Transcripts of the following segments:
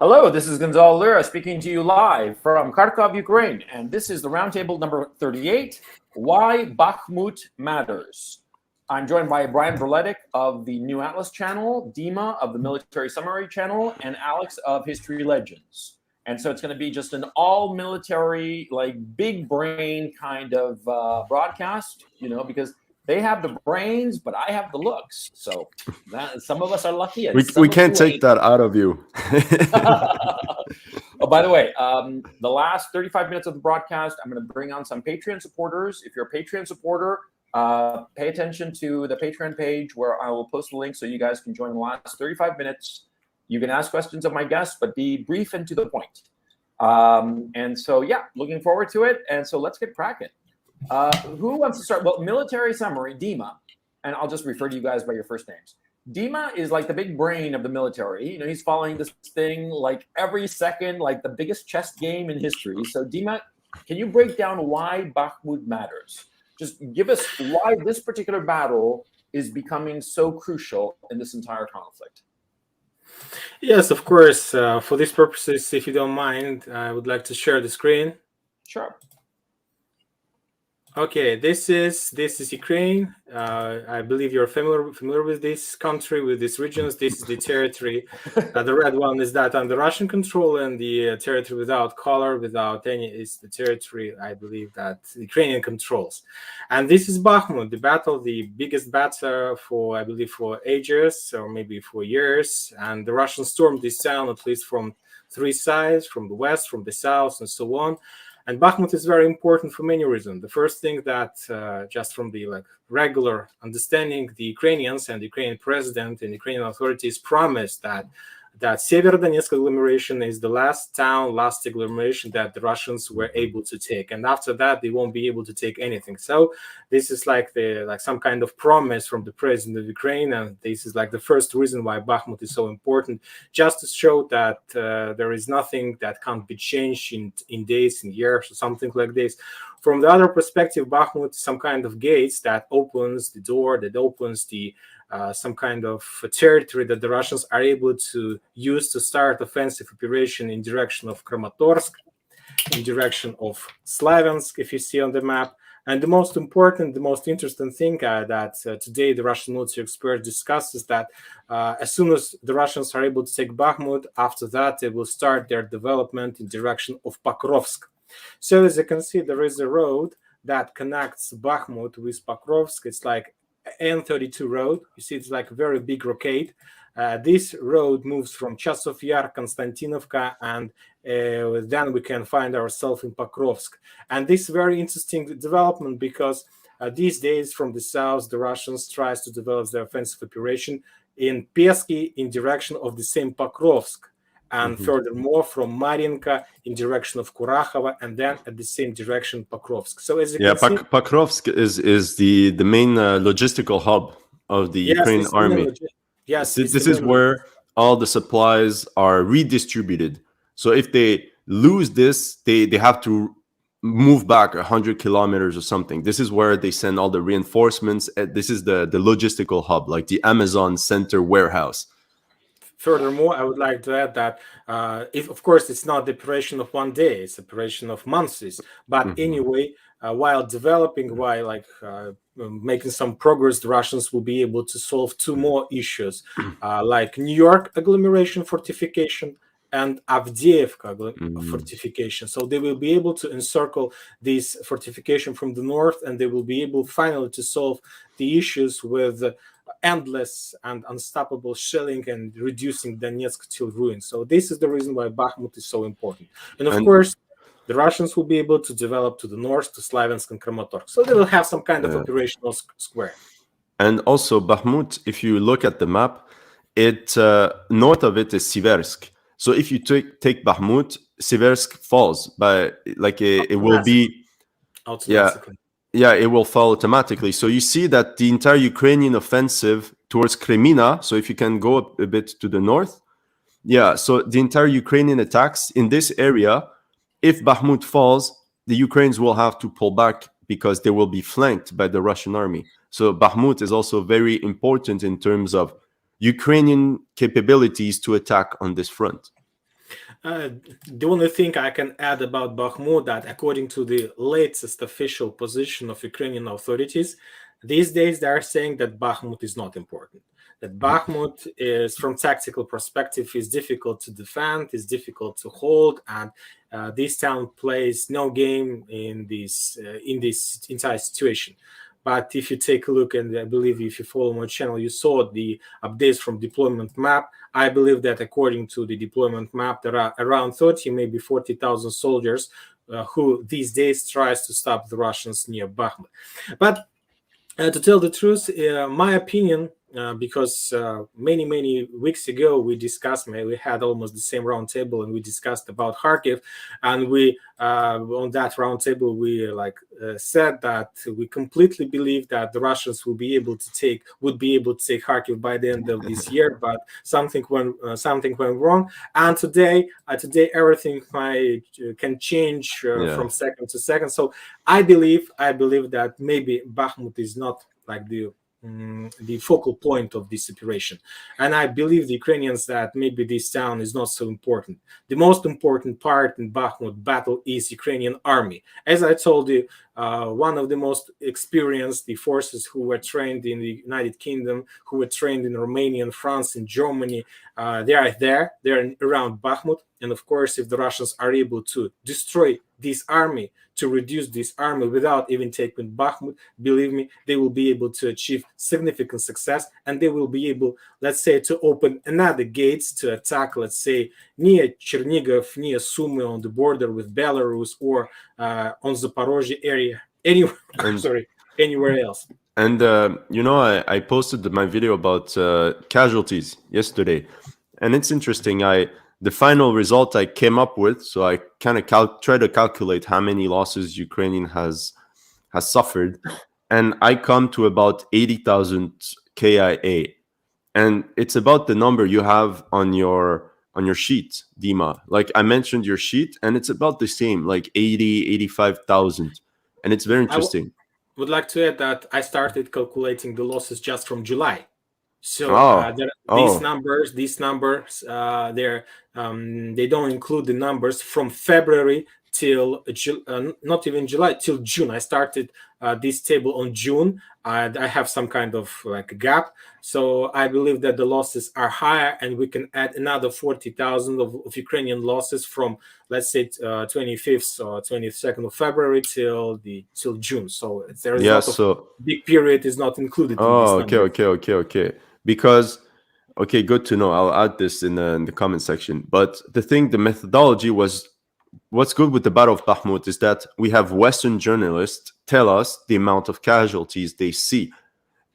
Hello, this is Gonzalo Lira speaking to you live from Kharkov, Ukraine, and this is the roundtable number 38, Why Bakhmut Matters. I'm joined by Brian Verletic of the New Atlas channel, Dima of the Military Summary channel, and Alex of History Legends. And so it's going to be just an all-military, like big brain kind of broadcast, because they have the brains, but I have the looks. So some of us are lucky, and we can't take that out of you. Oh, by the way, the last 35 minutes of the broadcast, I'm going to bring on some Patreon supporters. If you're a Patreon supporter, pay attention to the Patreon page where I will post the link so you guys can join the last 35 minutes. You can ask questions of my guests, but be brief and to the point. And so, yeah, looking forward to it. And so let's get cracking. Who wants to start? Well, Military Summary, Dima, and I'll just refer to you guys by your first names. Dima is like the big brain of the military. He's following this thing like every second, like the biggest chess game in history. So, Dima, can you break down why Bakhmut matters? Just give us why this particular battle is becoming so crucial in this entire conflict. Yes, of course. For these purposes, if you don't mind, I would like to share the screen. Sure. Okay, this is Ukraine. I believe you're familiar with this country, with these regions. This is the territory. The red one is that under Russian control, and the territory without color, without any, is the territory I believe that Ukrainian controls. And this is Bakhmut, the biggest battle for ages or maybe for years. And the Russians stormed this town at least from three sides: from the west, from the south, and so on. And Bakhmut is very important for many reasons. The first thing that, just from the regular understanding, the Ukrainians and the Ukrainian president and Ukrainian authorities promised that Severodonetsk agglomeration is the last agglomeration that the Russians were able to take, and after that they won't be able to take anything. So this is like some kind of promise from the president of Ukraine, and this is like the first reason why Bakhmut is so important, just to show that there is nothing that can't be changed in days, in years, or something like this. From the other perspective, Bakhmut is some kind of gates that opens the door, that opens the some kind of territory that the Russians are able to use to start offensive operation in direction of Kramatorsk, in direction of Slaviansk, if you see on the map. And the most important, the most interesting thing that today the Russian military expert discusses that as soon as the Russians are able to take Bakhmut, after that they will start their development in direction of Pokrovsk. So as you can see, there is a road that connects Bakhmut with Pokrovsk. It's like N32 road. You see, it's like a very big rocket. This road moves from Chasov Yar, Konstantinovka, and then we can find ourselves in Pokrovsk. And this is very interesting development because these days from the south, the Russians tries to develop their offensive operation in Pesky in direction of the same Pokrovsk. And furthermore, from Marinka in direction of Kurakhova, and then at the same direction Pokrovsk. So as you can see, Pokrovsk is the main logistical hub of the Ukrainian army. Yes, this is where all the supplies are redistributed. So if they lose this, they have to move back 100 kilometers or something. This is where they send all the reinforcements. This is the logistical hub, like the Amazon center warehouse. Furthermore, I would like to add that if, of course, it's not the operation of one day, it's operation of months. But anyway, while developing, while making some progress, the Russians will be able to solve two more issues, like New York agglomeration fortification and Avdiivka fortification. So they will be able to encircle this fortification from the north, and they will be able finally to solve the issues with endless and unstoppable shelling and reducing Donetsk till ruin. So this is the reason why Bakhmut is so important. And of course, the Russians will be able to develop to the north to Slaviansk and Kramatorsk. So they will have some kind of operational square. And also Bakhmut, if you look at the map, north of it is Siversk. So if you take Bakhmut, Siversk falls, but it will be automatically. Yeah, it will fall automatically. So you see that the entire Ukrainian offensive towards Kremina, so if you can go a bit to the north, so the entire Ukrainian attacks in this area, if Bakhmut falls, the Ukrainians will have to pull back because they will be flanked by the Russian army. So Bakhmut is also very important in terms of Ukrainian capabilities to attack on this front. The only thing I can add about Bakhmut, that according to the latest official position of Ukrainian authorities, these days they are saying that Bakhmut is not important. That Bakhmut is, from tactical perspective, is difficult to defend, is difficult to hold, and this town plays no game in this entire situation. But if you take a look, and I believe if you follow my channel, you saw the updates from deployment map. I believe that according to the deployment map, there are around 30, maybe 40,000 soldiers who these days tries to stop the Russians near Bakhmut. But to tell the truth, my opinion, because many weeks ago we discussed, we had almost the same roundtable, and we discussed about Kharkiv, and we on that roundtable we said that we completely believe that the Russians would be able to take Kharkiv by the end of this year, but something went wrong, and today everything can change from second to second. So I believe that maybe Bakhmut is not like the focal point of this operation, and I believe the Ukrainians that maybe this town is not so important. The most important part in Bakhmut battle is Ukrainian army. As I told you, one of the most experienced the forces who were trained in the United Kingdom, who were trained in Romania and France and Germany, they are there. They're around Bakhmut, and of course, if the Russians are able to destroy this army, to reduce this army without even taking Bakhmut, believe me, they will be able to achieve significant success, and they will be able, let's say, to open another gates to attack, let's say, near Chernihiv, near Sumy on the border with Belarus, or on Zaporozhye area, anywhere. Anywhere else. And I posted my video about casualties yesterday, and it's interesting. The final result I came up with, so I kind of try to calculate how many losses Ukrainian has suffered, and I come to about 80,000 KIA, and it's about the number you have on your sheet, Dima. Like I mentioned your sheet, and it's about the same, like 85,000, and it's very interesting. Would like to add that I started calculating the losses just from July. So these numbers, they don't include the numbers from February till not even July, till June. I started this table on June. I have some kind of like a gap, so I believe that the losses are higher, and we can add another 40,000 of Ukrainian losses from, let's say, 25th or 22nd of February till June. So there's big period is not included. Okay. Because, good to know. I'll add this in the comment section. But the methodology was, what's good with the Battle of Bakhmut is that we have Western journalists tell us the amount of casualties they see.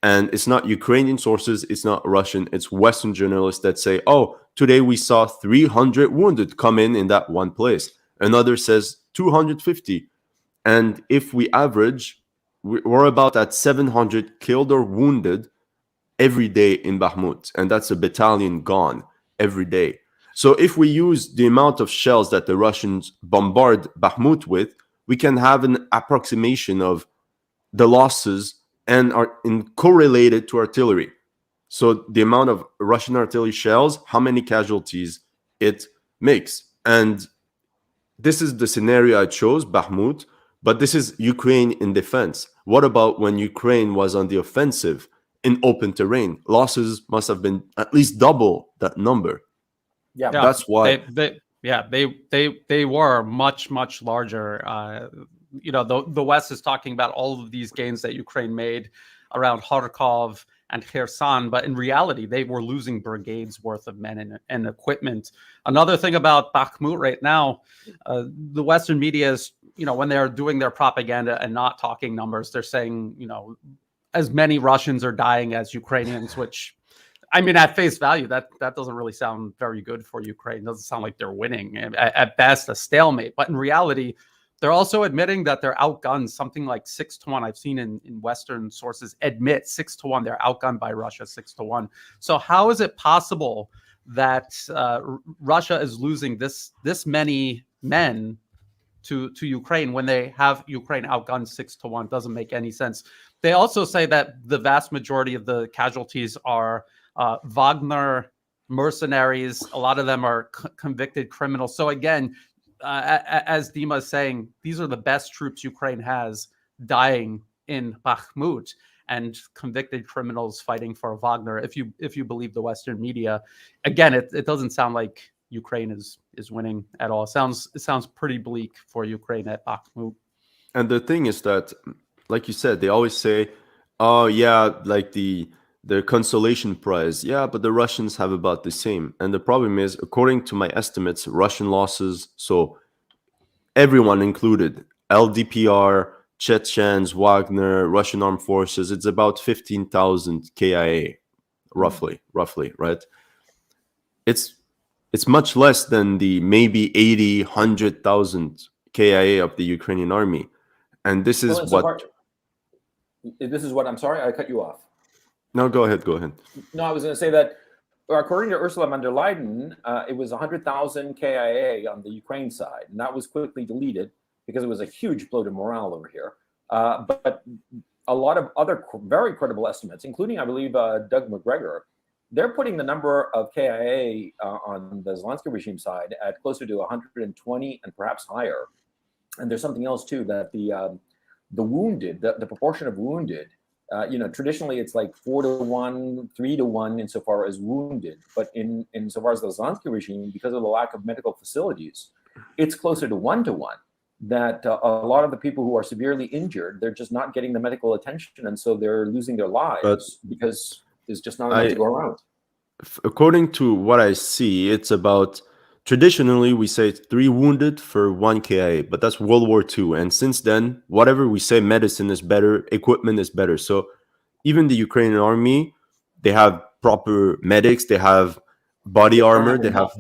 And it's not Ukrainian sources, it's not Russian, it's Western journalists that say, oh, today we saw 300 wounded come in that one place. Another says 250. And if we average, we're about at 700 killed or wounded every day in Bakhmut, and that's a battalion gone every day. So if we use the amount of shells that the Russians bombard Bakhmut with, we can have an approximation of the losses and are correlated to artillery. So the amount of Russian artillery shells, how many casualties it makes. And this is the scenario I chose, Bakhmut, but this is Ukraine in defense. What about when Ukraine was on the offensive in open terrain? Losses must have been at least double that number. Yeah, that's why. They were much larger. The West is talking about all of these gains that Ukraine made around Kharkov and Kherson, but in reality, they were losing brigades worth of men and equipment. Another thing about Bakhmut right now, the Western media is, when they're doing their propaganda and not talking numbers, they're saying, as many Russians are dying as Ukrainians, which, I mean, at face value, that doesn't really sound very good for Ukraine. It doesn't sound like they're winning. At best, a stalemate. But in reality, they're also admitting that they're outgunned, something like 6-1. I've seen in Western sources admit 6-1. They're outgunned by Russia 6-1. So how is it possible that Russia is losing this many men to Ukraine when they have Ukraine outgunned 6-1? Doesn't make any sense. They also say that the vast majority of the casualties are Wagner mercenaries. A lot of them are convicted criminals. So again, as Dima is saying, these are the best troops Ukraine has dying in Bakhmut, and convicted criminals fighting for Wagner. If you believe the Western media, again, it doesn't sound like Ukraine is winning at all. It sounds pretty bleak for Ukraine at Bakhmut. And the thing is that, like you said, they always say, "Oh yeah, like the consolation prize." Yeah, but the Russians have about the same. And the problem is, according to my estimates, Russian losses, so everyone included, LDPR, Chechens, Wagner, Russian armed forces, it's about 15,000 KIA, roughly, right? It's much less than the maybe 80, 100,000 KIA of the Ukrainian army. And this is this is what, I'm sorry, I cut you off. No, go ahead. No, I was going to say that according to Ursula von der Leyen, it was 100,000 KIA on the Ukraine side, and that was quickly deleted because it was a huge blow to morale over here. But a lot of other very credible estimates, including, I believe, Doug McGregor, they're putting the number of KIA on the Zelensky regime side at closer to 120 and perhaps higher. And there's something else too, that the wounded, the proportion of wounded, traditionally it's like 4-to-1, 3-to-1 insofar as wounded, but insofar as the Zelensky regime, because of the lack of medical facilities, it's closer to 1-to-1. That a lot of the people who are severely injured, they're just not getting the medical attention, and so they're losing their lives because there's just not enough to go around. According to what I see, it's about, traditionally we say 3 wounded for 1 KIA, but that's World War II. And since then, whatever we say, medicine is better, equipment is better. So even the Ukrainian army, they have proper medics, they have body armor, they have.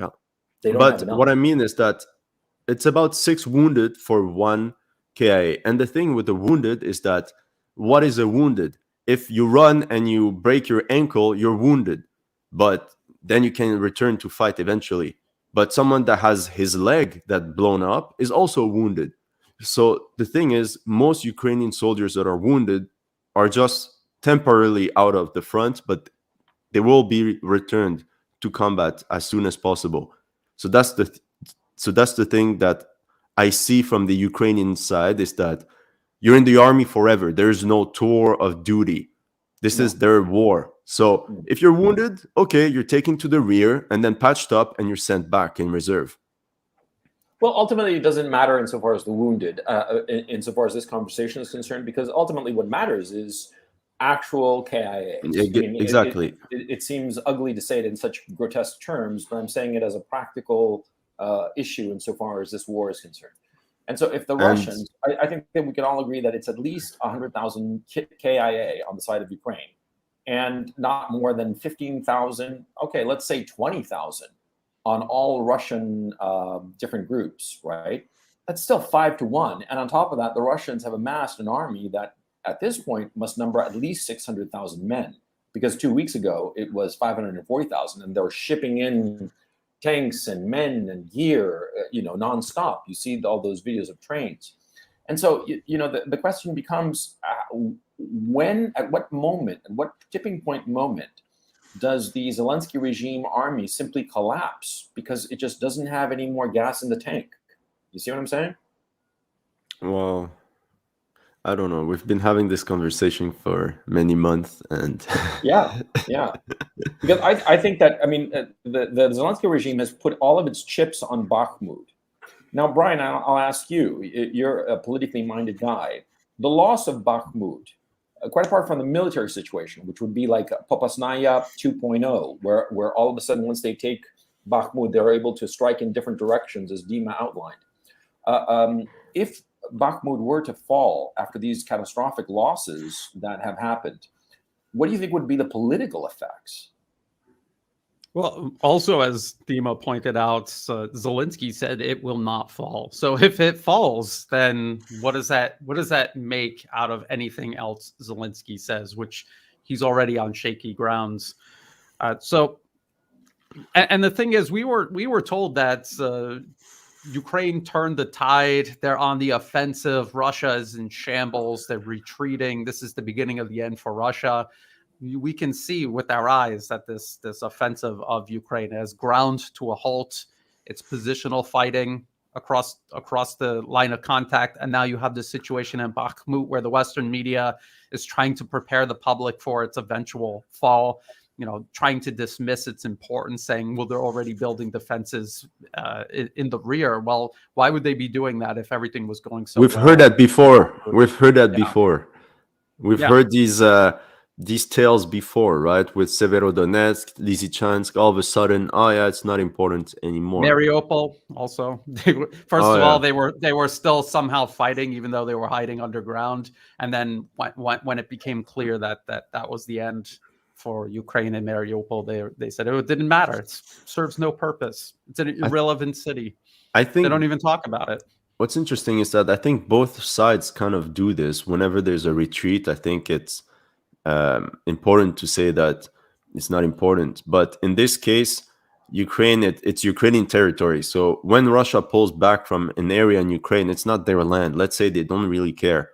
But what I mean is that it's about 6 wounded for 1 KIA. And the thing with the wounded is that, what is a wounded? If you run and you break your ankle, you're wounded, but then you can return to fight eventually. But someone that has his leg that blown up is also wounded. So the thing is, most Ukrainian soldiers that are wounded are just temporarily out of the front, but they will be returned to combat as soon as possible. So that's the thing that I see from the Ukrainian side, is that you're in the army forever. There's no tour of duty. This is their war. So if you're wounded, okay, you're taken to the rear and then patched up and you're sent back in reserve. Well, ultimately, it doesn't matter insofar as the wounded, insofar as this conversation is concerned, because ultimately what matters is actual KIA. Exactly. It seems ugly to say it in such grotesque terms, but I'm saying it as a practical issue insofar as this war is concerned. And so if the Russians, I think that we can all agree that it's at least 100,000 KIA on the side of Ukraine, and not more than 15,000, okay, let's say 20,000 on all Russian different groups, right? That's still 5-to-1. And on top of that, the Russians have amassed an army that at this point must number at least 600,000 men, because 2 weeks ago it was 540,000, and they were shipping in tanks and men and gear, nonstop. You see all those videos of trains. And so, the question becomes, at what moment, at what tipping point moment does the Zelensky regime army simply collapse because it just doesn't have any more gas in the tank? You see what I'm saying? Well, I don't know. We've been having this conversation for many months, and yeah. Because I think that, the Zelensky regime has put all of its chips on Bakhmut. Now, Brian, I'll ask you. You're a politically minded guy. The loss of Bakhmut, quite apart from the military situation, which would be like Popasnaya 2.0, where all of a sudden, once they take Bakhmut, they're able to strike in different directions, as Dima outlined. If Bakhmut were to fall after these catastrophic losses that have happened, what do you think would be the political effects? Well, also, as Dima pointed out, Zelensky said it will not fall. So if it falls, then what does that make out of anything else Zelensky says, which he's already on shaky grounds? And the thing is, we were told that Ukraine turned the tide. They're on the offensive. Russia is in shambles. They're retreating. This is the beginning of the end for Russia. we can see with our eyes that this offensive of Ukraine has ground to a halt. It's positional fighting across the line of contact, and now you have this situation in Bakhmut where the Western media is trying to prepare the public for its eventual fall. Trying to dismiss its importance, saying, well, they're already building defenses in the rear. Well, why would they be doing that if everything was going so well? We've heard that before. We've heard that Yeah. before. We've heard these tales before, right? With Severodonetsk, Lysychansk, all of a sudden, oh yeah, it's not important anymore. Mariupol also. First of all, they were still somehow fighting, even though they were hiding underground. And then when it became clear that was the end for Ukraine and Mariupol, they said it didn't matter. It serves no purpose. It's an irrelevant city. I think they don't even talk about it. What's interesting is that I think both sides kind of do this. Whenever there's a retreat, I think it's important to say that it's not important. But in this case, Ukraine, it's Ukrainian territory. So when Russia pulls back from an area in Ukraine, it's not their land. Let's say they don't really care.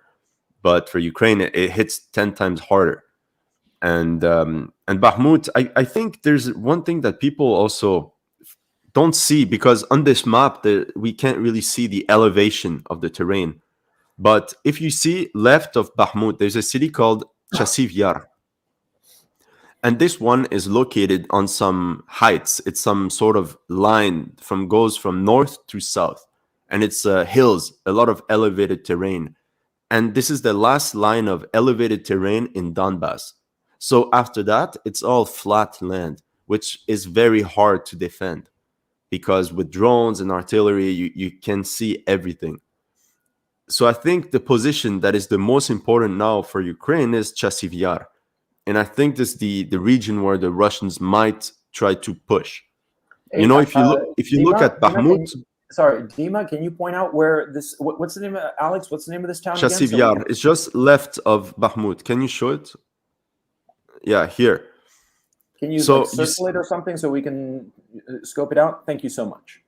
But for Ukraine, it hits 10 times harder. And Bakhmut, I think there's one thing that people also don't see, because on this map we can't really see the elevation of the terrain. But if you see left of Bakhmut, there's a city called Chasiv Yar. And this one is located on some heights. It's some sort of line goes from north to south. And it's hills, a lot of elevated terrain. And this is the last line of elevated terrain in Donbass. So after that, it's all flat land, which is very hard to defend, because with drones and artillery, you can see everything. So I think the position that is the most important now for Ukraine is Chasiv Yar. And I think this is the region where the Russians might try to push. If you look at Bakhmut. Dima, can you point out where this? What's the name of Alex? What's the name of this town? Chasiv Yar. It's just left of Bakhmut. Can you show it? Yeah, here. Can you circle it or something so we can scope it out? Thank you so much.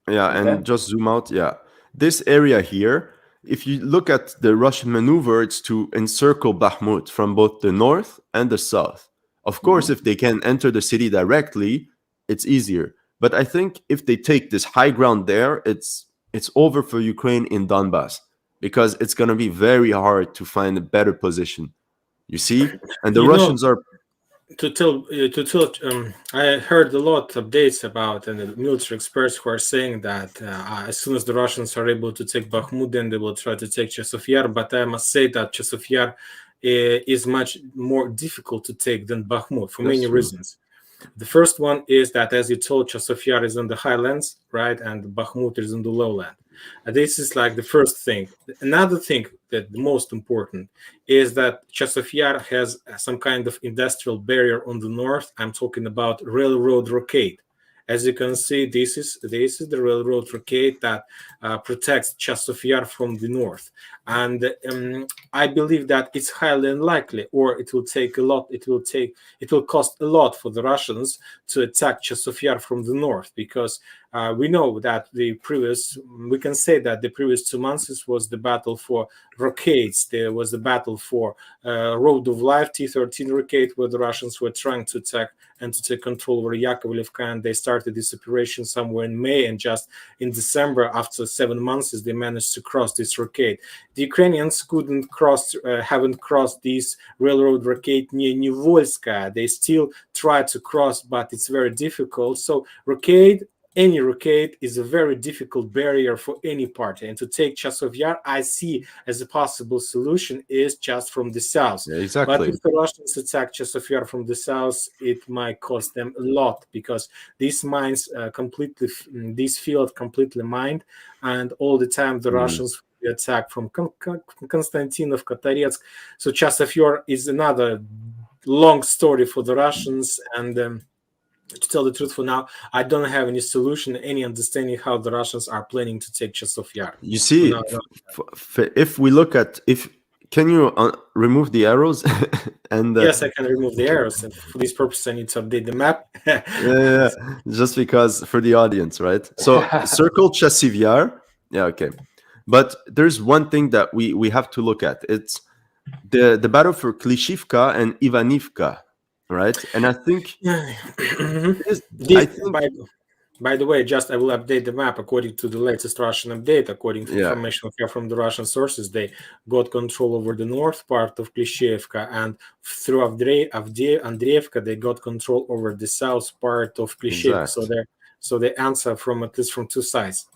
Yeah, and just zoom out. Yeah, this area here, if you look at the Russian maneuver, it's to encircle Bakhmut from both the north and the south. Of course, if they can enter the city directly, it's easier. But I think if they take this high ground there, it's over for Ukraine in Donbass, because it's going to be very hard to find a better position. You see? And the Russians are... I heard a lot of updates about, and the military experts who are saying that as soon as the Russians are able to take Bakhmut, then they will try to take Chasiv Yar. But I must say that Chasiv Yar is much more difficult to take than Bakhmut for many reasons. The first one is that, as you told, Chasiv Yar is on the highlands, right, and Bakhmut is on the lowland. This is like the first thing. Another thing that the most important is that Chasiv Yar has some kind of industrial barrier on the north. I'm talking about railroad rockade. As you can see, this is the railroad rockade that protects Chasiv Yar from the north. And I believe that it's highly unlikely, or it will take a lot. It will cost a lot for the Russians to attack Chasiv Yar from the north, because we know that we can say that the previous 2 months was the battle for rockades. There was the battle for Road of Life, T-13 rockade, where the Russians were trying to attack and to take control over Yakovlevka, and they started this operation somewhere in May, and just in December, after 7 months, they managed to cross this rockade. The Ukrainians haven't crossed this railroad rockade near Nivolskaya. They still try to cross, but it's very difficult. So any rockade is a very difficult barrier for any party. And to take Chasiv Yar, I see as a possible solution is just from the south. Yeah, exactly. But if the Russians attack Chasiv Yar from the south, it might cost them a lot, because these mines this field completely mined, and all the time the Russians attack from Konstantinov, Kotaretsk. So Chasiv Yar is another long story for the Russians, and to tell the truth, for now, I don't have any solution, any understanding how the Russians are planning to take Chasiv Yar. You see, if we look at can you remove the arrows? And yes, I can remove the arrows, and for this purpose, I need to update the map. yeah, just because for the audience, right? So circle Chasiv Yar. Yeah, okay. But there's one thing that we have to look at. It's the battle for Klishivka and Ivanivka, right? And I think this, I This, think by the way, just I will update the map according to the latest Russian update. According to yeah, information we have from the Russian sources, they got control over the north part of Klishevka, and through Andreevka, they got control over the south part of Klishevka. exact. So they answer from at least from two sides.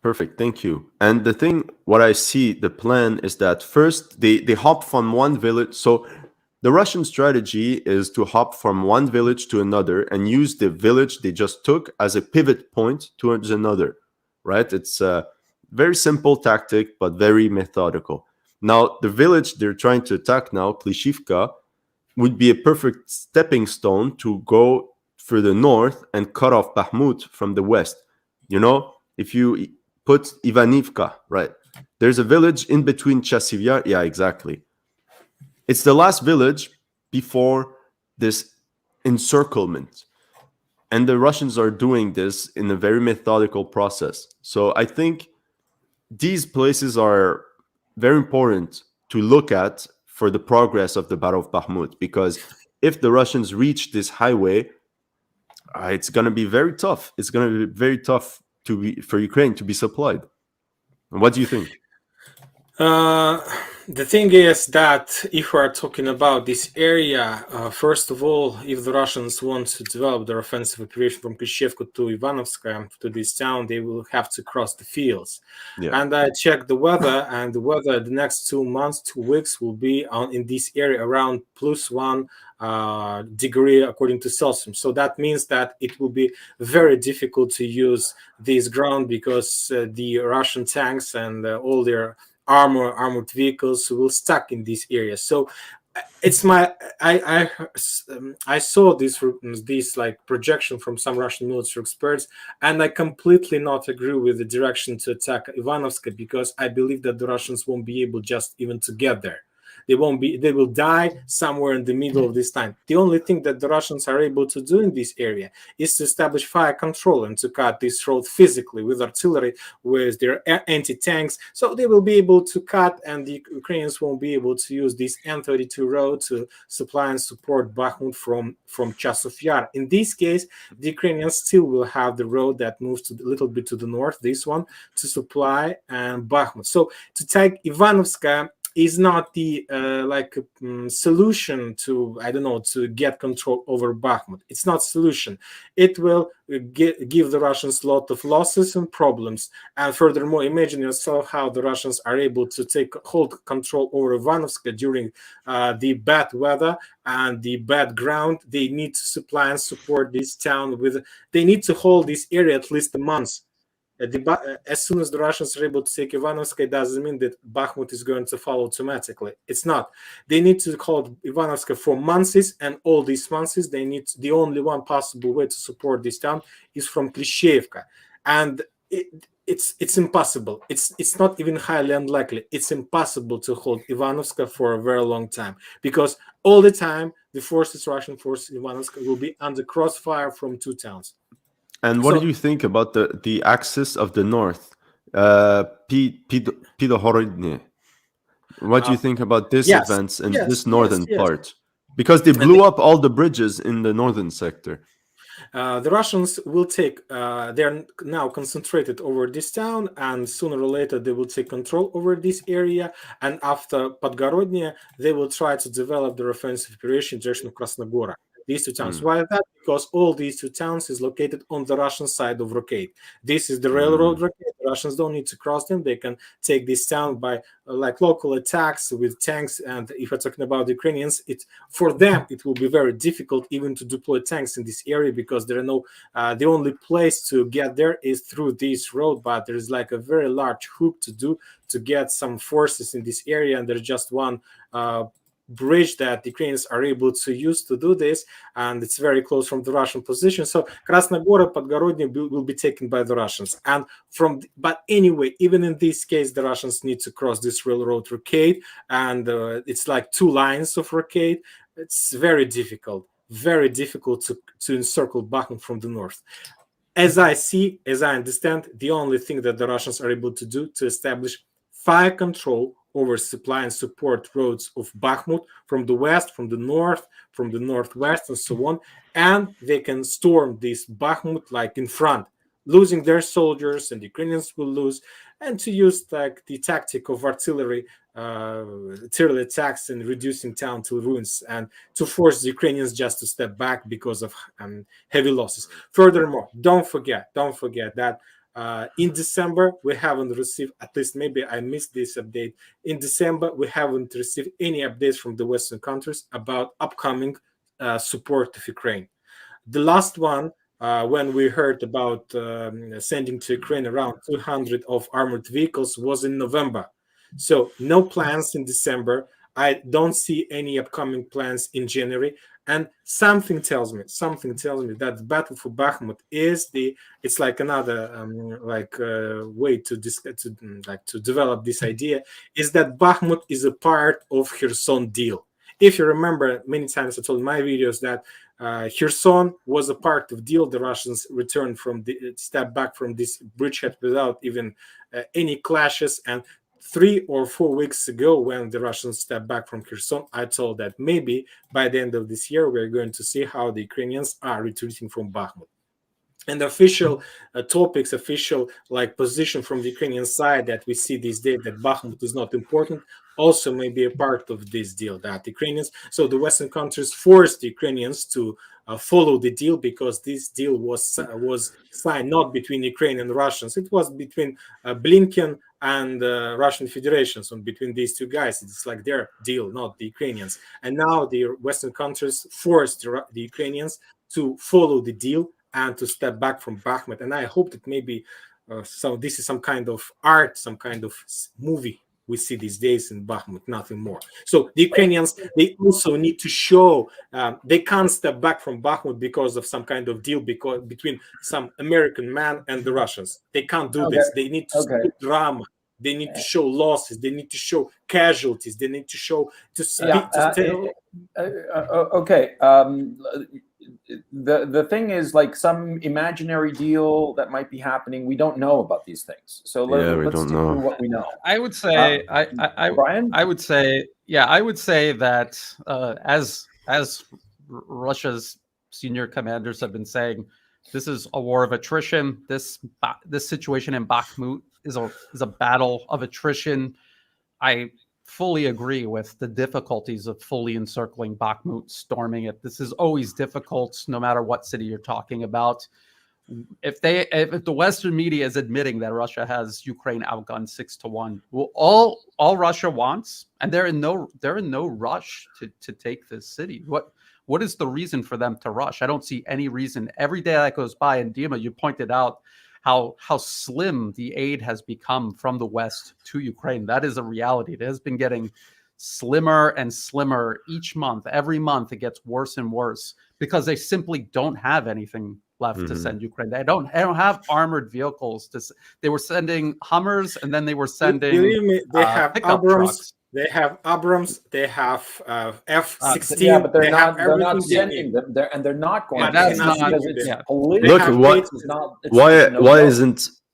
Perfect, thank you. And the thing, what I see, the plan is that first they hop from one village. So the Russian strategy is to hop from one village to another and use the village they just took as a pivot point towards another, right? It's a very simple tactic, but very methodical. Now, the village they're trying to attack now, Klishivka, would be a perfect stepping stone to go further north and cut off Bakhmut from the west. You know, if you put Ivanivka, right, there's a village in between Chasivyar. Yeah, exactly. It's the last village before this encirclement. And the Russians are doing this in a very methodical process. So I think these places are very important to look at for the progress of the Battle of Bakhmut, because if the Russians reach this highway, it's going to be very tough. It's going to be very tough for Ukraine to be supplied. What do you think? The thing is that if we are talking about this area, first of all, if the Russians want to develop their offensive operation from Klishevka to Ivanovska, to this town, they will have to cross the fields. Yeah. And I checked the weather, and the weather the next 2 months, 2 weeks will be in this area around +1 degree according to Celsius. So that means that it will be very difficult to use this ground because the Russian tanks and all their armored vehicles will stuck in this area. So it's my I saw this like projection from some Russian military experts, and I completely not agree with the direction to attack Ivanovska, because I believe that the Russians won't be able just even to get there. They will die somewhere in the middle of this time. The only thing that the Russians are able to do in this area is to establish fire control and to cut this road physically with artillery, with their anti-tanks. So they will be able to cut, and the Ukrainians won't be able to use this N32 road to supply and support Bakhmut from Chasov Yar. In this case, the Ukrainians still will have the road that moves a little bit to the north, this one, to supply and Bakhmut. So to take Ivanovska is not the solution to, I don't know, to get control over Bakhmut. It's not solution. It will give the Russians a lot of losses and problems. And furthermore, imagine yourself how the Russians are able to hold control over Ivanovska during the bad weather and the bad ground. They need to supply and support this town they need to hold this area at least a month. As soon as the Russians are able to take Ivanovska, it doesn't mean that Bakhmut is going to follow automatically. It's not. They need to hold Ivanovska for months, and all these months, the only one possible way to support this town is from Klishevka. And it's impossible. It's not even highly unlikely. It's impossible to hold Ivanovska for a very long time, because all the time the Russian forces in Ivanovska will be under crossfire from two towns. And what do you think about the axis of the north, Pidohorodny? What do you think about this advance and this northern part? Because they blew up all the bridges in the northern sector. The Russians will take, they're now concentrated over this town, and sooner or later they will take control over this area. And after Podgorodny, they will try to develop their offensive operation in direction of Krasnogora. These two towns. Why is that? Because all these two towns is located on the Russian side of Rokade. This is the railroad Rokade. The Russians don't need to cross them. They can take this town by local attacks with tanks. And if we're talking about the Ukrainians, for them it will be very difficult even to deploy tanks in this area, because there are no. The only place to get there is through this road, but there is a very large hook to get some forces in this area, and there's just one bridge that the Ukrainians are able to use to do this, and it's very close from the Russian position. So Krasnogora, Podgorodny will be taken by the Russians. But anyway, even in this case, the Russians need to cross this railroad Rokade, and it's like two lines of Rokade. It's very difficult to encircle Bakhmut from the north. As I understand, the only thing that the Russians are able to do to establish fire control oversupply and support roads of Bakhmut from the west, from the north, from the northwest, and so on. And they can storm this Bakhmut like in front, losing their soldiers, and the Ukrainians will lose. And to use like the tactic of artillery attacks and reducing town to ruins, and to force the Ukrainians just to step back because of heavy losses. Furthermore, don't forget that in December, we haven't received, at least maybe I missed this update. In December, we haven't received any updates from the Western countries about upcoming support of Ukraine. The last one, when we heard about sending to Ukraine around 200 of armored vehicles, was in November. So no plans in December. I don't see any upcoming plans in January. And something tells me that the battle for Bakhmut it's like another way to develop this idea, is that Bakhmut is a part of Kherson deal. If you remember, many times I told in my videos that Kherson was a part of deal. The Russians returned step back from this bridgehead without even any clashes. And 3 or 4 weeks ago, when the Russians stepped back from Kherson, I told that maybe by the end of this year, we're going to see how the Ukrainians are retreating from Bakhmut. And official topics, official position from the Ukrainian side that we see these days, that Bakhmut is not important, also may be a part of this deal. That so the Western countries forced the Ukrainians to follow the deal, because this deal was signed not between Ukraine and Russians. It was between Blinken and Russian Federation. So between these two guys, it's like their deal, not the Ukrainians. And now the Western countries forced the Ukrainians to follow the deal and to step back from Bakhmut. And I hope that maybe this is some kind of art, some kind of movie we see these days in Bakhmut, nothing more. So the Ukrainians, they also need to show they can't step back from Bakhmut because of some kind of deal between some American man and the Russians. They can't do this. They need to show drama. They need to show losses. They need to show casualties. They need to show The thing is, like, some imaginary deal that might be happening. We don't know about these things, so let's stick to what we know. I would say, Brian? I would say that as Russia's senior commanders have been saying, this is a war of attrition. This situation in Bakhmut is a battle of attrition. I fully agree with the difficulties of fully encircling Bakhmut, storming it. This is always difficult, no matter what city you're talking about. If the Western media is admitting that Russia has Ukraine outgunned 6-1, well, all Russia wants, and they're in no rush to take this city. What is the reason for them to rush? I don't see any reason. Every day that goes by, and Dima, you pointed out how slim the aid has become from the West to Ukraine. That is a reality. It has been getting slimmer and slimmer each month. Every month it gets worse and worse, because they simply don't have anything left to send Ukraine. They don't have armored vehicles. They were sending Hummers, and then they were sending believe me, they have Abrams. Trucks. They have Abrams. They have F-16. But they're not sending them. They're not going. That's to not. Look,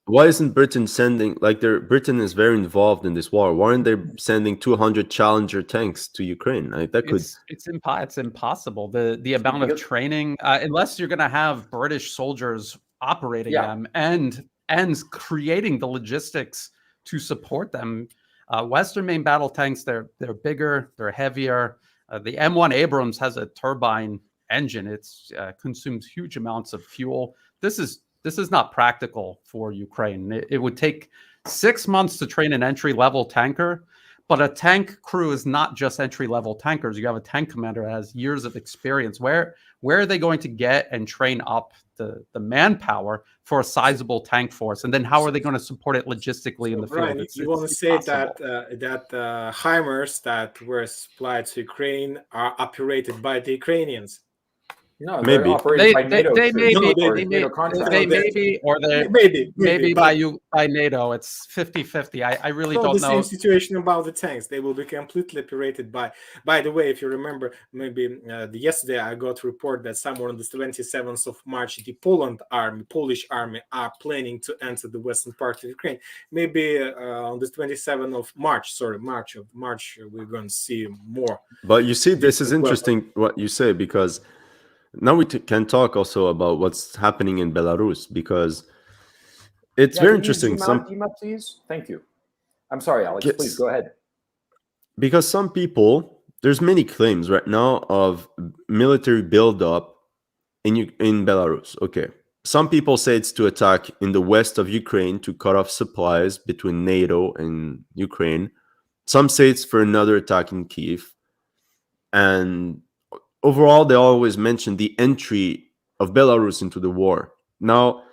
why isn't Britain sending, Britain is very involved in this war. Why aren't they sending 200 Challenger tanks to Ukraine? It's impossible. The amount of training, unless you're going to have British soldiers operating them and creating the logistics to support them. Western main battle tanks, they're bigger, they're heavier. The M1 Abrams has a turbine engine. It's consumes huge amounts of fuel. This is not practical for Ukraine. It would take 6 months to train an entry-level tanker, but a tank crew is not just entry-level tankers. You have a tank commander that has years of experience. Where are they going to get and train up the manpower for a sizable tank force? And then how are they going to support it logistically in the field? Right. You want to say that HIMARS that were supplied to Ukraine are operated by the Ukrainians? No, Maybe. they're operated by NATO. They may No, be, they- or they NATO may, contracts. they No, may be, or they're maybe but- by you by NATO. It's 50-50. I really So don't the know. same situation about the tanks. They will be completely operated by. By the way, if you remember, maybe yesterday I got a report that somewhere on the 27th of March, the Polish army, are planning to enter the western part of Ukraine. Maybe on the 27th of March, March, we're going to see more. But you see, this is Well- interesting what you say, because now we can talk also about what's happening in Belarus, because it's Yeah, very can you interesting. zoom out, Dima, please? Thank you. I'm sorry, Alex. Yes. Please go ahead. Because some people, there's many claims right now of military buildup in Belarus. Okay, some people say it's to attack in the west of Ukraine to cut off supplies between NATO and Ukraine. Some say it's for another attack in Kiev. And overall, they always mention the entry of Belarus into the war. Now,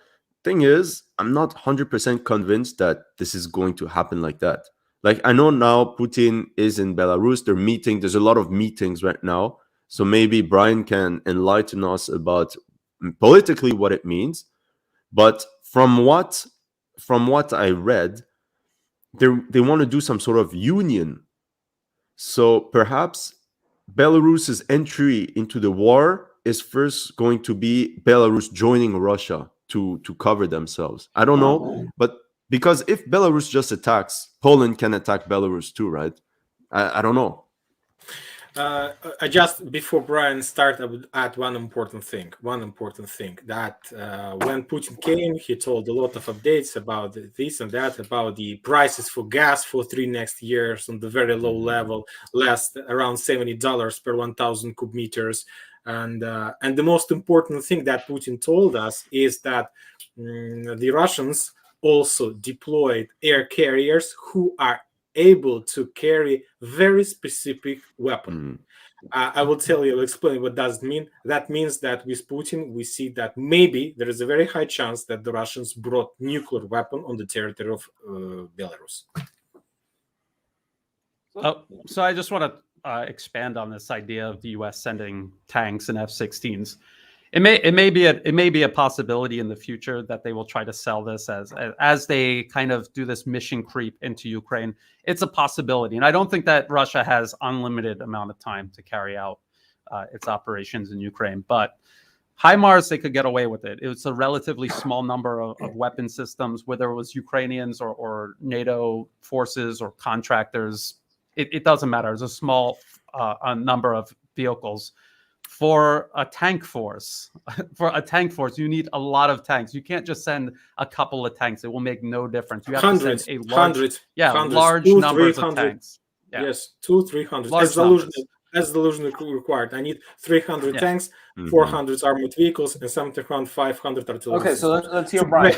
thing is, I'm not 100% convinced that this is going to happen like that. Like, I know now Putin is in Belarus. They're meeting. There's a lot of meetings right now. So maybe Brian can enlighten us about politically what it means. But from what I read, they want to do some sort of union. So perhaps Belarus's entry into the war is first going to be Belarus joining Russia to cover themselves. I don't know, but because if Belarus just attacks, Poland can attack Belarus too, right? I don't know. I just before Brian start, I would add one important thing. That when Putin came, he told a lot of updates about this and that, about the prices for gas for 3 next years on the very low level, last around $70 per 1,000 cube meters. And the most important thing that Putin told us is that the Russians also deployed air carriers who are able to carry very specific weapon. I will explain what does it mean. That means that with Putin, we see that maybe there is a very high chance that the Russians brought nuclear weapon on the territory of Belarus. So I just want to expand on this idea of the U.S. sending tanks and F-16s. It may be a possibility in the future that they will try to sell this as they kind of do this mission creep into Ukraine. It's a possibility, and I don't think that Russia has unlimited amount of time to carry out its operations in Ukraine. But HIMARS, they could get away with it. It was a relatively small number of weapon systems, whether it was Ukrainians or NATO forces or contractors. It doesn't matter. It's a small number of vehicles. For a tank force, you need a lot of tanks. You can't just send a couple of tanks. It will make no difference. You have Hundreds, to send large 200, numbers 300, of tanks. Yeah. Yes, 200-300. As Zaluzhny required, I need 300 tanks, 400 armored vehicles, and something around 500 artillery. Okay, so let's hear Brian.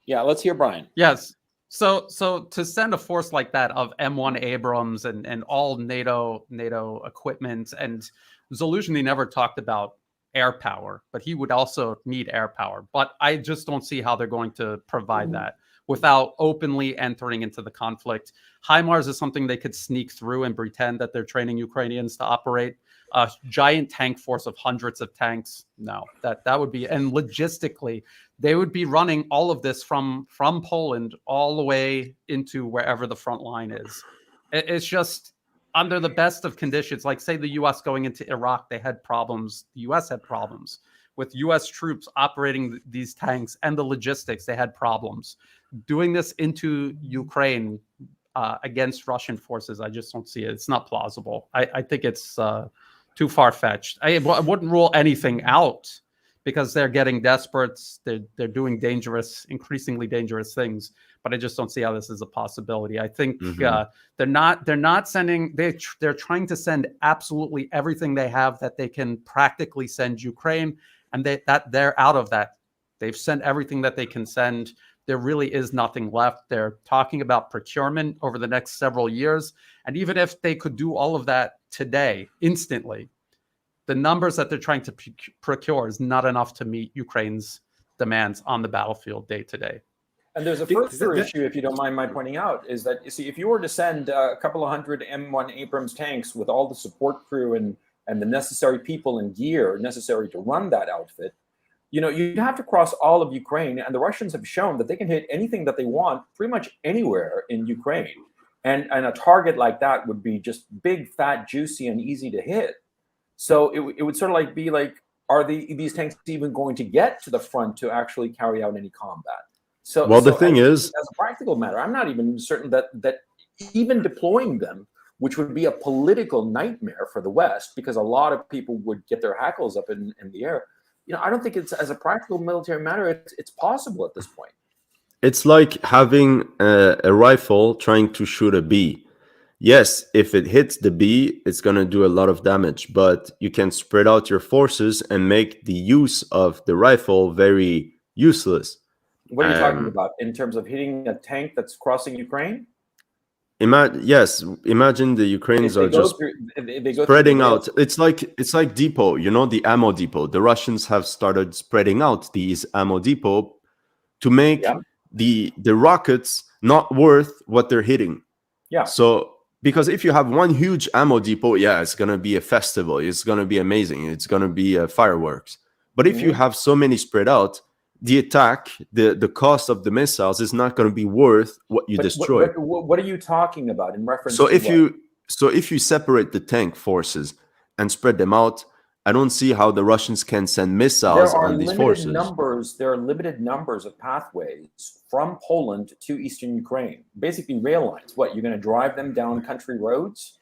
Let's hear Brian. Yes. So to send a force like that of M1 Abrams and all NATO equipment, and Zaluzhny never talked about air power, but he would also need air power. But I just don't see how they're going to provide that without openly entering into the conflict. HIMARS is something they could sneak through and pretend that they're training Ukrainians to operate. A giant tank force of hundreds of tanks, no, that would be, and logistically, they would be running all of this from Poland all the way into wherever the front line is. It's just under the best of conditions. Like, say the U.S. going into Iraq, they had problems. The U.S. had problems with U.S. troops operating these tanks and the logistics. They had problems doing this into Ukraine against Russian forces. I just don't see it. It's not plausible. I think it's too far-fetched. I wouldn't rule anything out because they're getting desperate. They're doing increasingly dangerous things. But I just don't see how this is a possibility. I think they're not sending. They're trying to send absolutely everything they have that they can practically send Ukraine, and they're out of that. They've sent everything that they can send. There really is nothing left. They're talking about procurement over the next several years, and even if they could do all of that today, instantly, the numbers that they're trying to procure is not enough to meet Ukraine's demands on the battlefield day to day. And there's a further issue, if you don't mind my pointing out, is that, you see, if you were to send a couple of hundred M1 Abrams tanks with all the support crew and and the necessary people and gear necessary to run that outfit, you'd have to cross all of Ukraine, and the Russians have shown that they can hit anything that they want pretty much anywhere in Ukraine. And a target like that would be just big, fat, juicy, and easy to hit. So it would sort of like be like, are these tanks even going to get to the front to actually carry out any combat? So, well, the thing is, as a practical matter, I'm not even certain that even deploying them, which would be a political nightmare for the West, because a lot of people would get their hackles up in the air. I don't think it's, as a practical military matter, it's possible at this point. it's like having a rifle trying to shoot a bee. Yes, if it hits the bee, it's going to do a lot of damage, but you can spread out your forces and make the use of the rifle very useless. What are you talking about in terms of hitting a tank that's crossing Ukraine? Yes, imagine the Ukrainians are just spreading out. It's like depot, the ammo depot. The Russians have started spreading out these ammo depot to make the rockets not worth what they're hitting. Yeah. So because if you have one huge ammo depot, it's gonna be a festival. It's gonna be amazing. It's gonna be fireworks. But if you have so many spread out, the attack, the cost of the missiles is not going to be worth what you destroy. What are you talking about in reference? So to if you separate the tank forces and spread them out, I don't see how the Russians can send missiles on these forces. There are limited numbers of pathways from Poland to eastern Ukraine. Basically, rail lines. What, you're going to drive them down country roads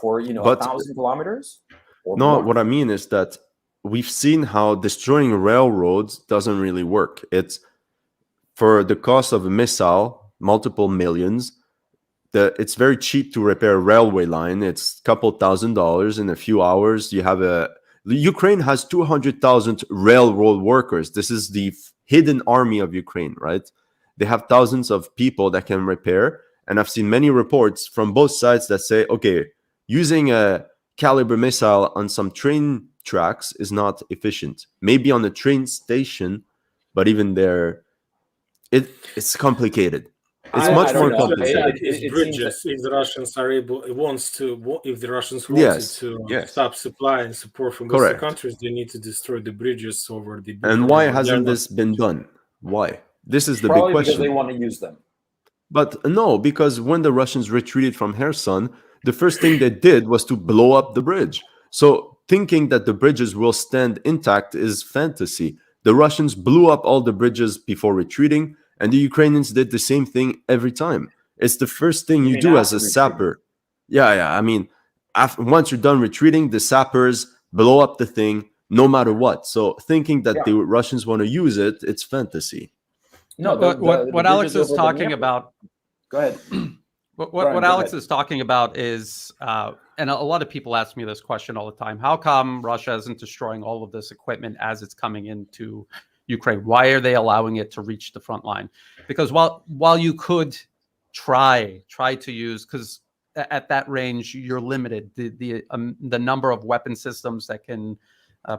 for 1,000 kilometers? No, what I mean is that we've seen how destroying railroads doesn't really work. It's for the cost of a missile, multiple millions. It's very cheap to repair a railway line. It's a couple $1,000 in a few hours. Ukraine has 200,000 railroad workers. This is the hidden army of Ukraine, right? They have thousands of people that can repair. And I've seen many reports from both sides that say, okay, using a caliber missile on some train tracks is not efficient. Maybe on a train station, but even there, it's complicated. It's much more complicated. If bridges, if the Russians are able, if the Russians wanted to stop supply and support from those countries, they need to destroy the bridges over the. And why hasn't this been done? Why? This is the Probably big question. Because they want to use them. But no, because when the Russians retreated from Kherson, the first thing they did was to blow up the bridge. So thinking that the bridges will stand intact is fantasy. The Russians blew up all the bridges before retreating, and the Ukrainians did the same thing every time. It's the first thing you do as a sapper. Yeah. I mean, once you're done retreating, the sappers blow up the thing no matter what. So thinking that the Russians want to use it, it's fantasy. No, what Alex is talking about. Go ahead. What Alex is talking about is, and a lot of people ask me this question all the time: how come Russia isn't destroying all of this equipment as it's coming into Ukraine? Why are they allowing it to reach the front line? Because while you could try to use, because at that range you're limited, the number of weapon systems that can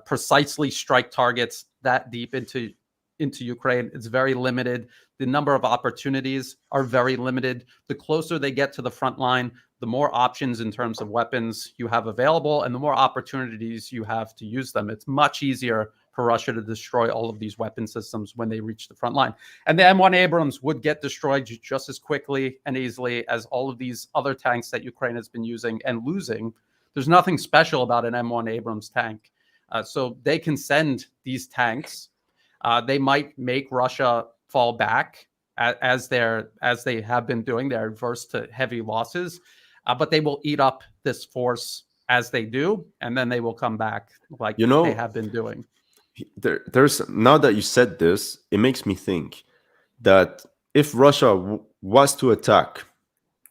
precisely strike targets that deep into Ukraine, it's very limited. The number of opportunities are very limited. The closer they get to the front line, the more options in terms of weapons you have available, and the more opportunities you have to use them. It's much easier for Russia to destroy all of these weapon systems when they reach the front line. And the M1 Abrams would get destroyed just as quickly and easily as all of these other tanks that Ukraine has been using and losing. There's nothing special about an M1 Abrams tank. So they can send these tanks. They might make Russia fall back as they have been doing. They're adverse to heavy losses, but they will eat up this force as they do, and then they will come back like they have been doing. There's now that you said this, it makes me think that if Russia was to attack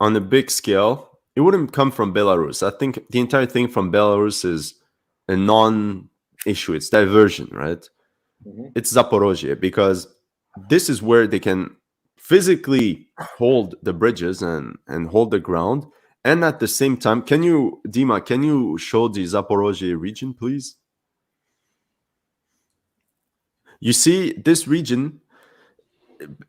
on a big scale, it wouldn't come from Belarus. I think the entire thing from Belarus is a non-issue. It's diversion, right? Mm-hmm. It's Zaporozhye, because this is where they can physically hold the bridges and hold the ground. And at the same time, Dima, can you show the Zaporozhye region, please? You see this region,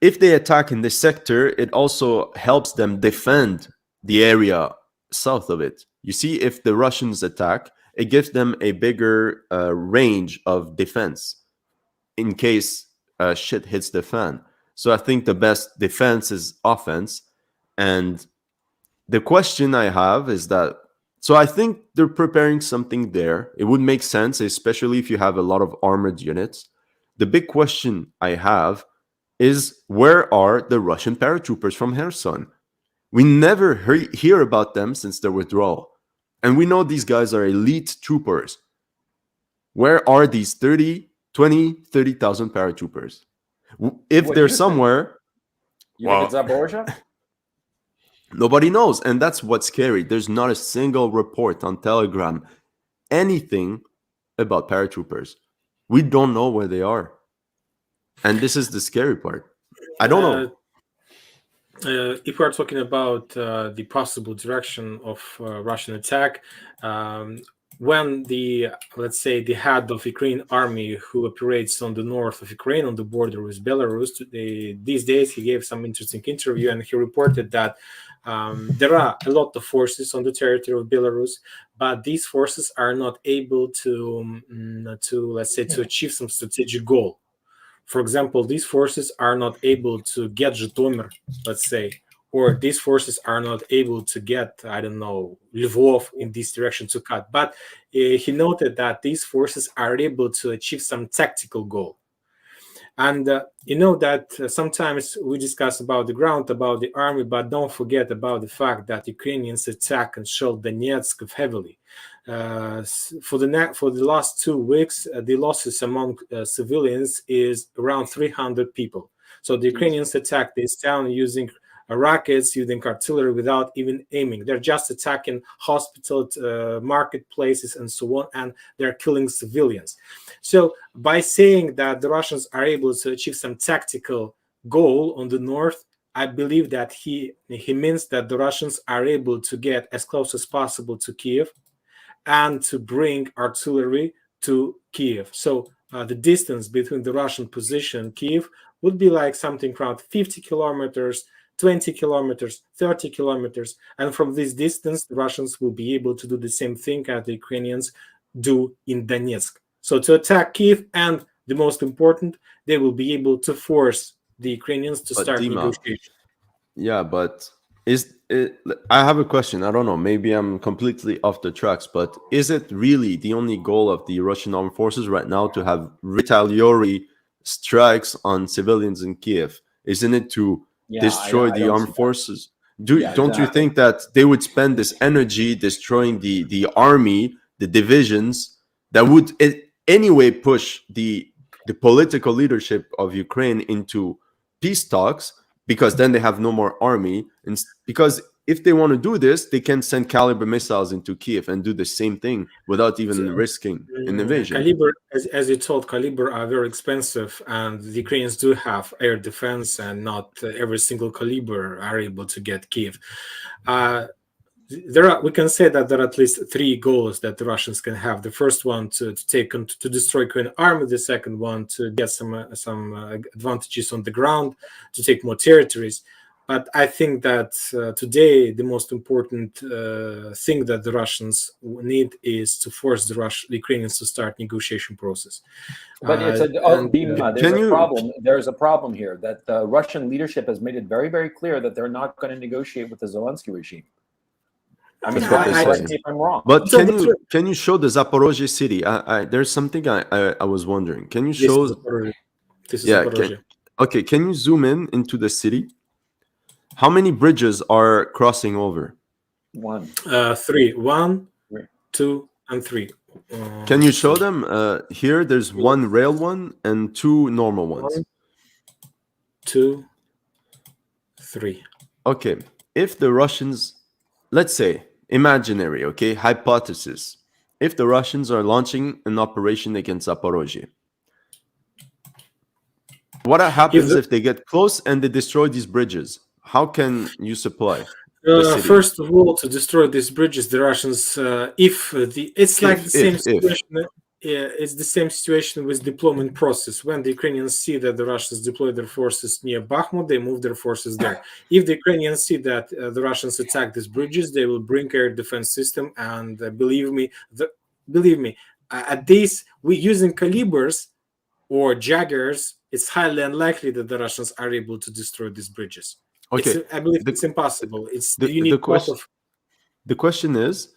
if they attack in this sector, it also helps them defend the area south of it. You see, if the Russians attack it gives them a bigger range of defense in case shit hits the fan. So I think the best defense is offense. And the question I have is that, so I think they're preparing something there. It would make sense, especially if you have a lot of armored units. The big question I have is, where are the Russian paratroopers from Kherson? We never hear about them since their withdrawal. And we know these guys are elite troopers. Where are these 30,000 paratroopers? If What do they're you think? somewhere, You think it's Zaporozhye? nobody knows. And that's what's scary. There's not a single report on Telegram, anything about paratroopers. We don't know where they are. And this is the scary part. I don't know. If we are talking about the possible direction of Russian attack, when let's say the head of Ukraine army, who operates on the north of Ukraine on the border with Belarus, these days he gave some interesting interview, and he reported that there are a lot of forces on the territory of Belarus, but these forces are not able to let's say, to achieve some strategic goal. For example, these forces are not able to get Zhytomyr, let's say, or these forces are not able to get, I don't know, Lvov in this direction to cut. But he noted that these forces are able to achieve some tactical goal. And you know that sometimes we discuss about the ground, about the army, but don't forget about the fact that Ukrainians attack and shell Donetsk heavily. For the last 2 weeks, the losses among civilians is around 300 people. So the Ukrainians attack this town using rockets, using artillery without even aiming. They're just attacking hospitals, marketplaces, and so on, and they're killing civilians. So by saying that the Russians are able to achieve some tactical goal on the north, I believe that he means that the Russians are able to get as close as possible to Kiev and to bring artillery to Kiev. So the distance between the Russian position and Kiev would be like something around 50 kilometers, 20 kilometers, 30 kilometers. And from this distance, the Russians will be able to do the same thing as the Ukrainians do in Donetsk. So to attack Kiev, and the most important, they will be able to force the Ukrainians to start negotiations. Yeah, but I have a question. I don't know. Maybe I'm completely off the tracks, but is it really the only goal of the Russian armed forces right now to have retaliatory strikes on civilians in Kiev? Isn't it to destroy the armed forces? Don't you think that they would spend this energy destroying the army, the divisions, that would anyway push the political leadership of Ukraine into peace talks, because then they have no more army? And because if they want to do this, they can send caliber missiles into Kiev and do the same thing without even risking an invasion. Caliber, as you told, caliber are very expensive, and the Ukrainians do have air defense, and not every single caliber are able to get Kiev. We can say that there are at least 3 goals that the Russians can have. The first one to destroy Ukrainian army. The second one to get some advantages on the ground, to take more territories. But I think that today the most important thing that the Russians need is to force the Ukrainians to start negotiation process. But there's a problem. There's a problem here that the Russian leadership has made it very, very clear that they're not going to negotiate with the Zelensky regime. I mean, if I'm wrong. But can you show the Zaporozhye city? There's something I was wondering. Can you show? This is Zaporozhye. Okay, can you zoom in into the city? How many bridges are crossing over? 1. 3. 1, 2, and 3. Can you show them? Here, there's 1 rail one and 2 normal ones. 1, 2, 3. Okay, if the Russians, let's say, imaginary, okay, hypothesis, if the Russians are launching an operation against Zaporozhye, what happens if they get close and they destroy these bridges? How can you supply? First of all, to destroy these bridges, the Russians, it's the same situation with deployment process. When the Ukrainians see that the Russians deploy their forces near Bakhmut, they move their forces there. If the Ukrainians see that the Russians attack these bridges, they will bring air defense system, and believe me, believe me, at this, we using calibers or Jaggers, it's highly unlikely that the Russians are able to destroy these bridges. Okay, I believe it's impossible. It's the you need question. The question is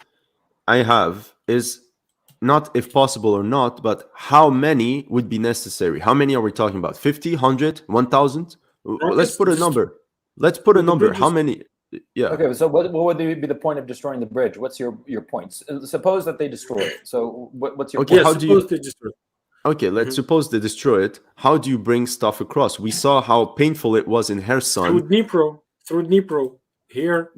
not if possible or not, but how many would be necessary? How many are we talking about? 50, 100, 1,000? Let's put a number. Let's put a number. How many? Yeah. Okay, so what would be the point of destroying the bridge? What's your point? Suppose that they destroy it. So what's your Okay, point? how do you... to destroy it. Okay, let's suppose they destroy it. How do you bring stuff across? We saw how painful it was in Kherson. Through Dnipro, here,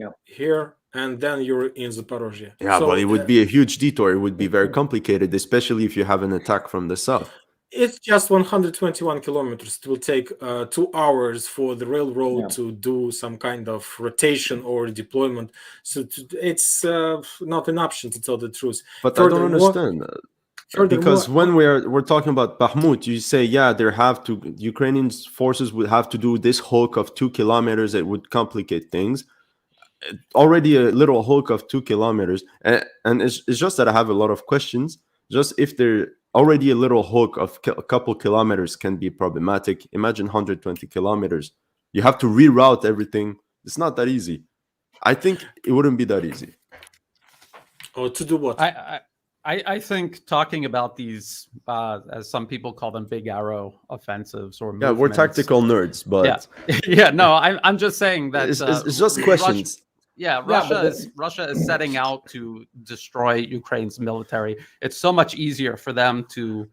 and then you're in Zaporozhye. Yeah, but it would be a huge detour. It would be very complicated, especially if you have an attack from the south. It's just 121 kilometers. It will take 2 hours for the railroad to do some kind of rotation or deployment. So it's not an option, to tell the truth. But I don't understand. Because when we're talking about Bakhmut, you say, Ukrainian forces would have to do this hulk of 2 kilometers. It would complicate things. Already a little hulk of 2 kilometers. And it's just that I have a lot of questions. Just if they're already a little hulk of a couple kilometers can be problematic. Imagine 120 kilometers. You have to reroute everything. It's not that easy. I think it wouldn't be that easy. Or to do what? I think talking about these, as some people call them, big arrow offensives or movements. We're tactical nerds, but I'm just saying that it's just questions. Russia is setting out to destroy Ukraine's military. It's so much easier for them to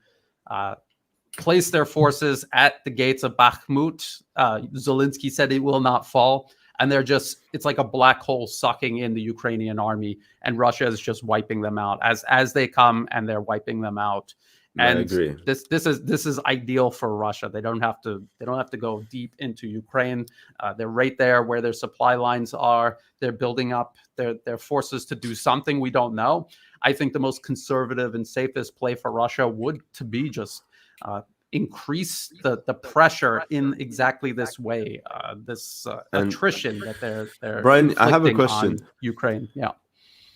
place their forces at the gates of Bakhmut. Zelensky said it will not fall. And it's like a black hole sucking in the Ukrainian army, and Russia is just wiping them out as they come, and they're wiping them out. And I agree. This is ideal for Russia. They don't have to go deep into Ukraine. They're right there where their supply lines are. They're building up their forces to do something we don't know. I think the most conservative and safest play for Russia would to be just increase the pressure in exactly this way, this attrition that they're Brian, I have a question. Ukraine.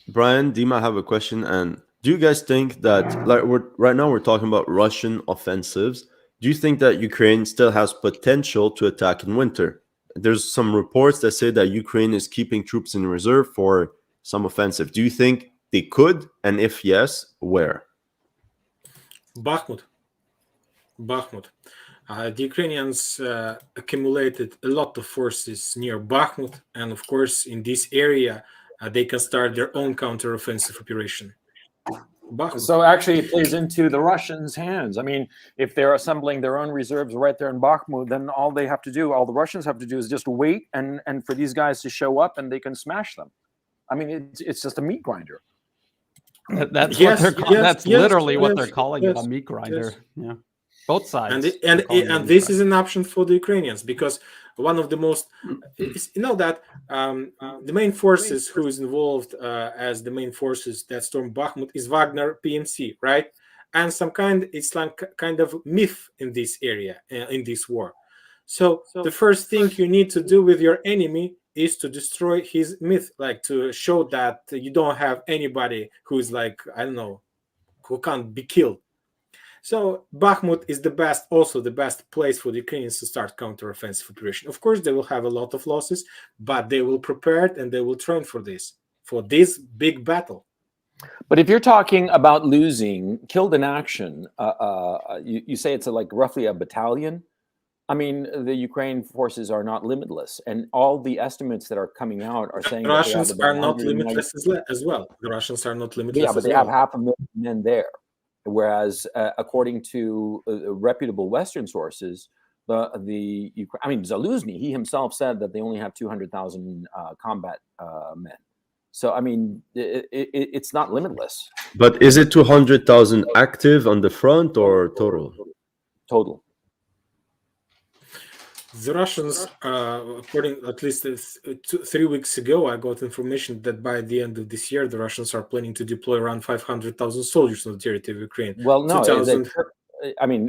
Brian, Dima, I have a question. And do you guys think that, like, right now we're talking about Russian offensives? Do you think that Ukraine still has potential to attack in winter? There's some reports that say that Ukraine is keeping troops in reserve for some offensive. Do you think they could? And if yes, where? Bakhmut. The Ukrainians accumulated a lot of forces near Bakhmut, and of course, in this area, they can start their own counteroffensive operation. Bakhmut. So actually, it plays into the Russians' hands. I mean, if they're assembling their own reserves right there in Bakhmut, then all the Russians have to do is just wait and for these guys to show up, and they can smash them. I mean, it's just a meat grinder. That's literally what they're calling it, a meat grinder. Yeah. Both sides, and this is an option for the Ukrainians, because one of the most, the main forces who is involved as the main forces that storm Bakhmut is Wagner PMC, right? And it's like kind of myth in this area, in this war. So the first thing you need to do with your enemy is to destroy his myth, like to show that you don't have anybody who is like, I don't know, who can't be killed. So Bakhmut is the best place for the Ukrainians to start counteroffensive operation. Of course, they will have a lot of losses, but they will prepare it and they will train for this big battle. But if you're talking about losing, killed in action, you say it's like roughly a battalion. I mean, the Ukraine forces are not limitless, and all the estimates that are coming out are saying the Russians are not limitless as well. The Russians are not limitless. Yeah, but they have 500,000 men there. Whereas, according to reputable Western sources, Zaluzny, he himself said that they only have 200,000 combat men. So, I mean, it's not limitless. But is it 200,000 active on the front or total? Total. The Russians, according at least 3 weeks ago, I got information that by the end of this year, the Russians are planning to deploy around 500,000 soldiers on the territory of Ukraine. Well, no,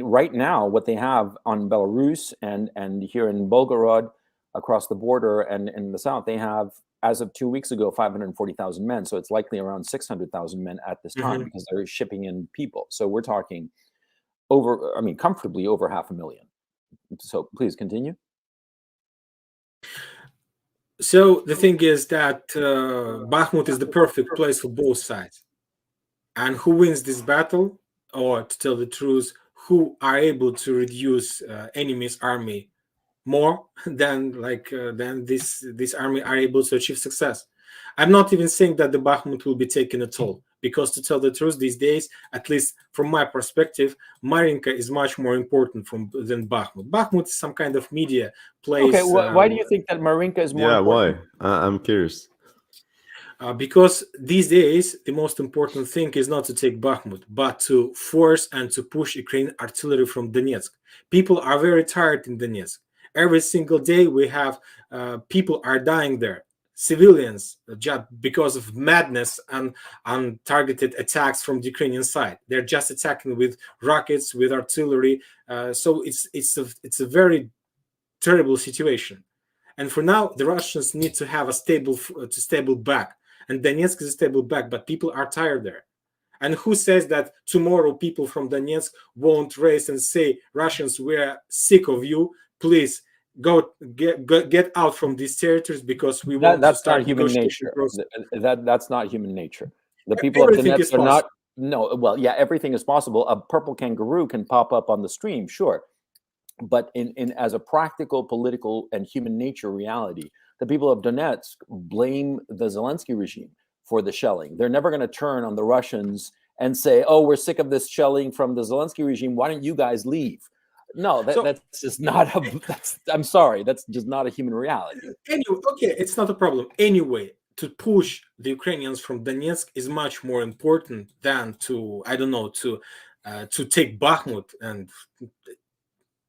right now, what they have on Belarus and here in Belgorod, across the border, and in the south, they have, as of 2 weeks ago, 540,000 men. So it's likely around 600,000 men at this time because they're shipping in people. So we're talking comfortably over 500,000. So please continue. So the thing is that Bakhmut is the perfect place for both sides. And who wins this battle, or to tell the truth, who are able to reduce enemy's army more than this army are able to achieve success. I'm not even saying that the Bakhmut will be taken at all, because to tell the truth, these days, at least from my perspective, Marinka is much more important than Bakhmut. Bakhmut is some kind of media place. Okay, why do you think that Marinka is more important? Why? I'm curious. Because these days, the most important thing is not to take Bakhmut, but to force and to push Ukrainian artillery from Donetsk. People are very tired in Donetsk. Every single day we have people are dying there, civilians, just because of madness and targeted attacks from the Ukrainian side. They're just attacking with rockets, with artillery. So it's a very terrible situation. And for now, the Russians need to have a stable back. And Donetsk is a stable back, but people are tired there. And who says that tomorrow people from Donetsk won't raise and say, Russians, we're sick of you. Please go get out from these territories, because we want to start human nature. That's not human nature. The people of Donetsk are not. No, well, yeah, everything is possible. A purple kangaroo can pop up on the stream, sure. But in as a practical, political, and human nature reality, the people of Donetsk blame the Zelensky regime for the shelling. They're never going to turn on the Russians and say, oh, we're sick of this shelling from the Zelensky regime. Why don't you guys leave? No, that's just not I'm sorry, that's just not a human reality. Anyway, okay, it's not a problem. Anyway, to push the Ukrainians from Donetsk is much more important than to take Bakhmut. And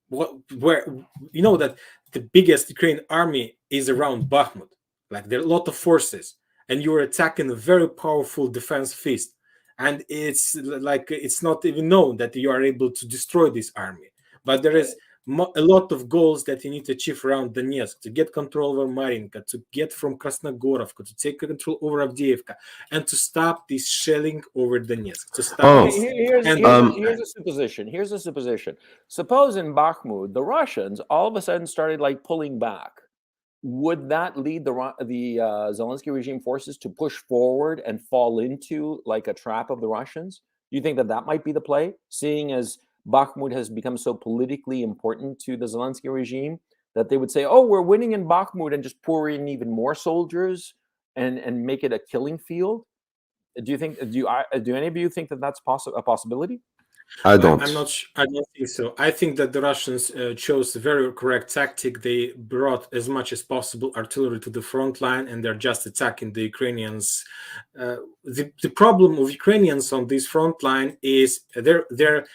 where you know that the biggest Ukrainian army is around Bakhmut. Like, there are a lot of forces, and you're attacking a very powerful defense fist. And it's not even known that you are able to destroy this army. But there is a lot of goals that you need to achieve around Donetsk, to get control over Marinka, to get from Krasnogorovka, to take control over Avdiivka, and to stop this shelling over Donetsk. To stop. Here's a supposition. Here's a supposition. Suppose in Bakhmut, the Russians all of a sudden started pulling back. Would that lead the Zelensky regime forces to push forward and fall into a trap of the Russians? Do you think that might be the play, seeing as Bakhmut has become so politically important to the Zelensky regime that they would say, oh, we're winning in Bakhmut, and just pour in even more soldiers and make it a killing field? Do any of you think that that's a possibility? I don't. I don't think so. I think that the Russians chose a very correct tactic. They brought as much as possible artillery to the front line, and they're just attacking the Ukrainians. The problem of Ukrainians on this front line is their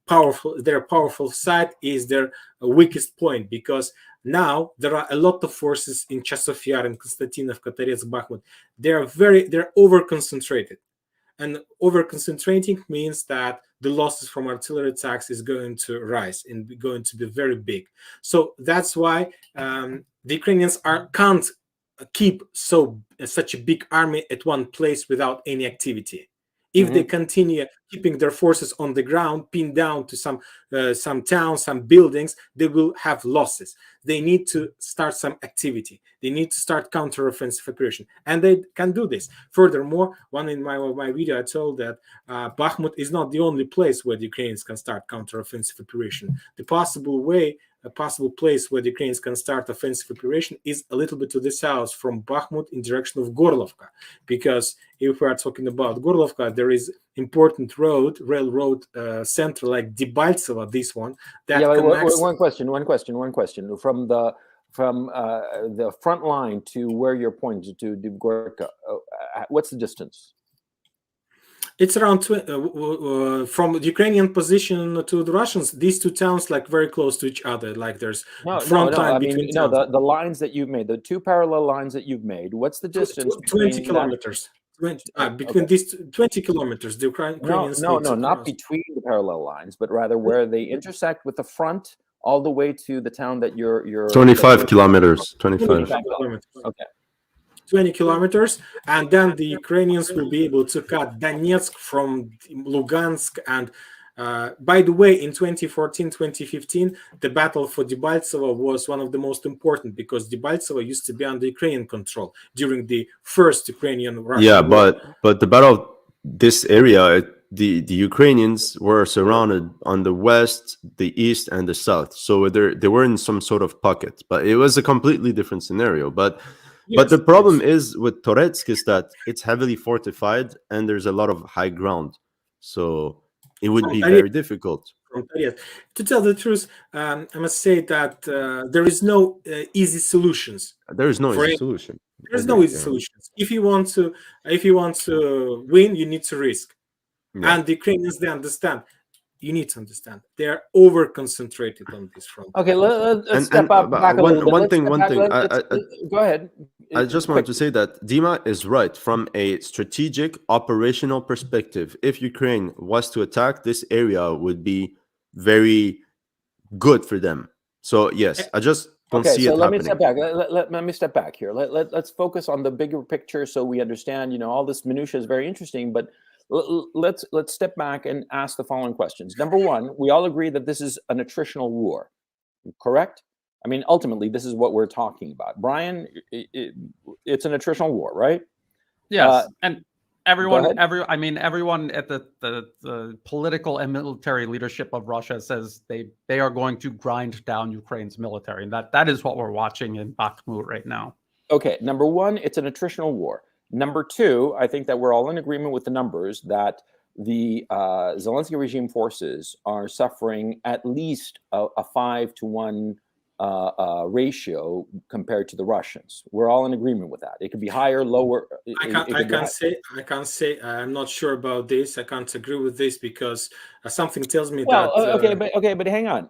powerful side is their weakest point, because now there are a lot of forces in Chasov Yar and Konstantinovka, Toretsk, Bakhmut. They're over concentrated. And over-concentrating means that the losses from artillery attacks is going to rise and going to be very big. So that's why the Ukrainians can't keep such a big army at one place without any activity. If they continue keeping their forces on the ground, pinned down to some towns, some buildings, they will have losses. They need to start some activity. They need to start counteroffensive operation, and they can do this. Furthermore, in my video, I told that Bakhmut is not the only place where the Ukrainians can start counteroffensive operation. The a possible place where the Ukrainians can start offensive operation is a little bit to the south from Bakhmut in direction of Gorlovka, because if we are talking about Gorlovka, there is important railroad center like Debaltsevo, this one that connects. One question from the front line to where you're pointing to Dubgorka. What's the distance? It's around from the Ukrainian position to the Russians. These two towns very close to each other. There's front line between towns. The lines that you've made, the two parallel lines that you've made. What's the distance? 20 kilometers. Between these 20 kilometers, the Ukrainians. No, not between the parallel lines, but rather where they intersect with the front all the way to the town that you're 25 kilometers. 25. kilometers. Okay. 20 kilometers, and then the Ukrainians will be able to cut Donetsk from Lugansk. And by the way, in 2014, 2015, the battle for Debaltseve was one of the most important, because Debaltseve used to be under Ukrainian control during the first Ukrainian-Russian war. but the battle of this area, the Ukrainians were surrounded on the west, the east, and the south. So they were in some sort of pocket, but it was a completely different scenario. But the problem is with Toretsk is that it's heavily fortified and there's a lot of high ground. So it would be very difficult. To tell the truth, I must say that there is no easy solutions. There is no easy solution. There's no easy solutions. If you want to win, you need to risk. Yeah. And the Ukrainians, they understand. You need to understand. They are over concentrated on this front. Okay, let's step up back a little bit. One thing. Go ahead. I just wanted to say that Dima is right from a strategic operational perspective. If Ukraine was to attack, this area would be very good for them. So yes, I just don't see it happening. Let me step back. Let me step back here. Let's focus on the bigger picture so we understand. All this minutia is very interesting, but let's step back and ask the following questions. Number one, we all agree that this is an attritional war, correct? I mean, ultimately, this is what we're talking about. Brian, it's an attritional war, right? Yes, and everyone at the political and military leadership of Russia says they are going to grind down Ukraine's military, and that is what we're watching in Bakhmut right now. Okay, number one, it's an attritional war. Number two, I think that we're all in agreement with the numbers that the Zelensky regime forces are suffering at least a 5-to-1 ratio compared to the Russians. We're all in agreement with that. It could be higher, lower. I can't say. I'm not sure about this. I can't agree with this because something tells me that. But hang on.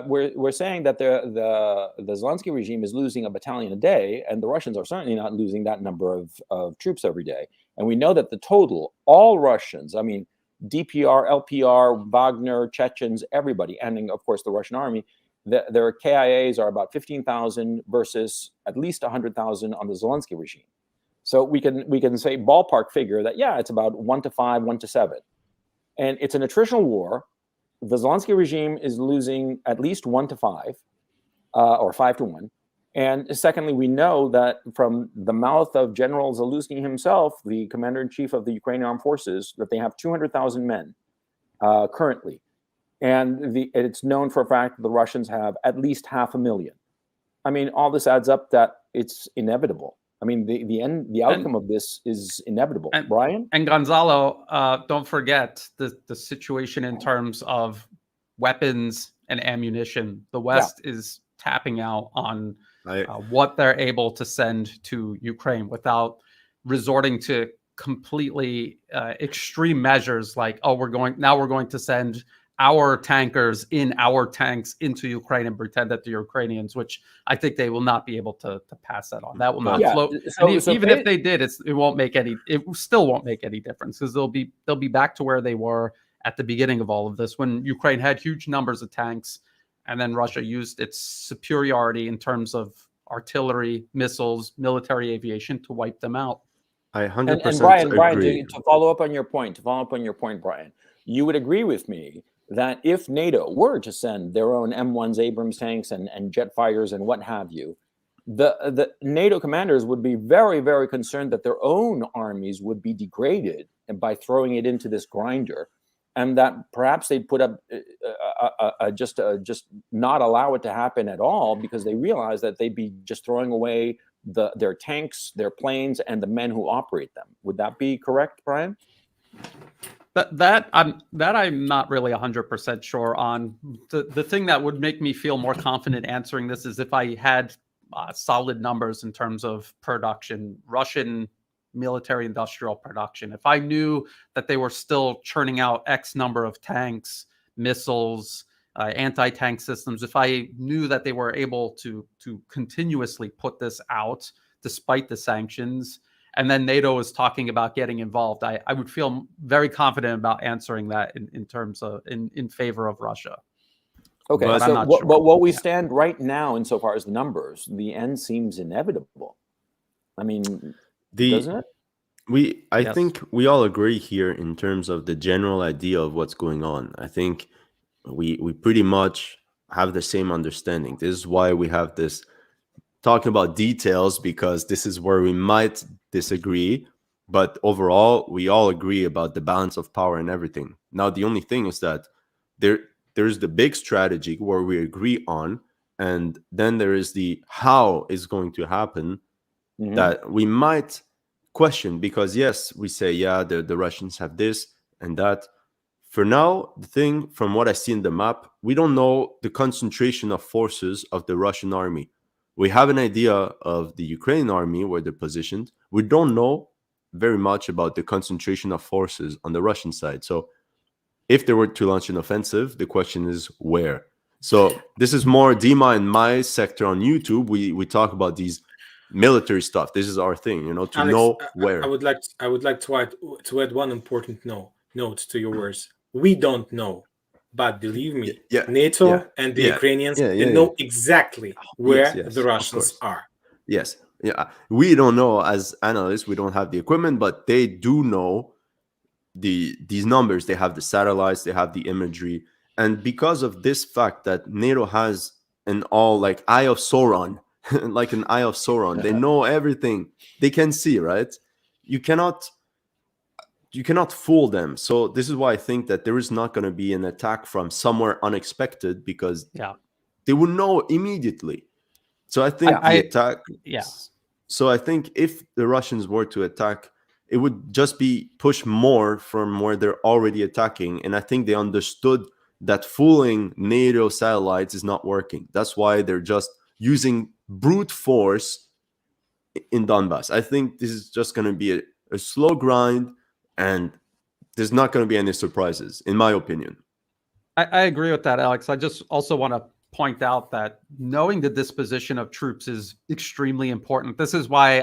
We're saying that the Zelensky regime is losing a battalion a day, and the Russians are certainly not losing that number of troops every day. And we know that the total, all Russians, I mean, DPR, LPR, Wagner, Chechens, everybody, and of course the Russian army. Their KIAs are about 15,000 versus at least 100,000 on the Zelensky regime. So we can say ballpark figure that, yeah, it's about 1 to 5, 1 to 7. And it's an attritional war. The Zelensky regime is losing at least 1 to 5 or 5 to 1. And secondly, we know that from the mouth of General Zaluzhny himself, the commander-in-chief of the Ukrainian Armed Forces, that they have 200,000 men currently. And it's known for a fact that the Russians have at least 500,000. I mean, all this adds up that it's inevitable. I mean, the outcome of this is inevitable. Brian? And Gonzalo, don't forget the situation in terms of weapons and ammunition. The West is tapping out on what they're able to send to Ukraine without resorting to completely extreme measures like, we're going to send our tankers in our tanks into Ukraine and pretend that the Ukrainians, which I think they will not be able to pass that on. That will not float. Even if they did, it still won't make any difference because they'll be back to where they were at the beginning of all of this when Ukraine had huge numbers of tanks and then Russia used its superiority in terms of artillery, missiles, military aviation to wipe them out. I 100% and Brian, agree. to follow up on your point, Brian, you would agree with me that if NATO were to send their own M1s Abrams tanks and jet fighters and what have you, the NATO commanders would be very, very concerned that their own armies would be degraded by throwing it into this grinder, and that perhaps they'd put up just not allow it to happen at all because they realize that they'd be just throwing away their tanks, their planes, and the men who operate them. Would that be correct, Brian? That I'm not really 100% sure on. The thing that would make me feel more confident answering this is if I had solid numbers in terms of production, Russian military industrial production. If I knew that they were still churning out X number of tanks, missiles, anti-tank systems, if I knew that they were able to continuously put this out despite the sanctions, and then NATO is talking about getting involved, I would feel very confident about answering that in terms of in favor of Russia. Okay, But But I'm so not what, sure. but what we Yeah. stand right now, insofar as the numbers, the end seems inevitable. I mean, doesn't it? I Yes. think we all agree here in terms of the general idea of what's going on. I think we pretty much have the same understanding. This is why we have this talking about details, because this is where we might disagree, but overall we all agree about the balance of power and everything. Now the only thing is that there's the big strategy where we agree on, and then there is the how is going to happen Mhm. that we might question, because yes, we say, yeah, the Russians have this and that. For now, the thing, from what I see in the map, we don't know the concentration of forces of the Russian army. We have an idea of the Ukrainian army, where they're positioned. We don't know very much about the concentration of forces on the Russian side. So if they were to launch an offensive, the question is where. So this is more Dima and my sector on YouTube. We talk about these military stuff. This is our thing, you know, to Alex, know I where. would like to add one important note to your words. We don't know, but believe me, Yeah, NATO yeah, and the yeah, Ukrainians, yeah, they yeah, know exactly where yes, the of Russians course. are. Yes, yeah. We don't know as analysts. We don't have the equipment, but they do know these numbers. They have the satellites. They have the imagery, and because of this fact that NATO has an all like eye of Sauron, like an eye of Sauron, they know everything. They can see, right? You cannot fool them. So this is why I think that there is not going to be an attack from somewhere unexpected, because Yeah. they will know immediately. So I think the I attack. yeah. So I think if the Russians were to attack, it would just be pushed more from where they're already attacking. And I think they understood that fooling NATO satellites is not working. That's why they're just using brute force in Donbass. I think this is just going to be a slow grind, and there's not going to be any surprises, in my opinion. I agree with that, Alex. I just also want to point out that knowing the disposition of troops is extremely important. This is why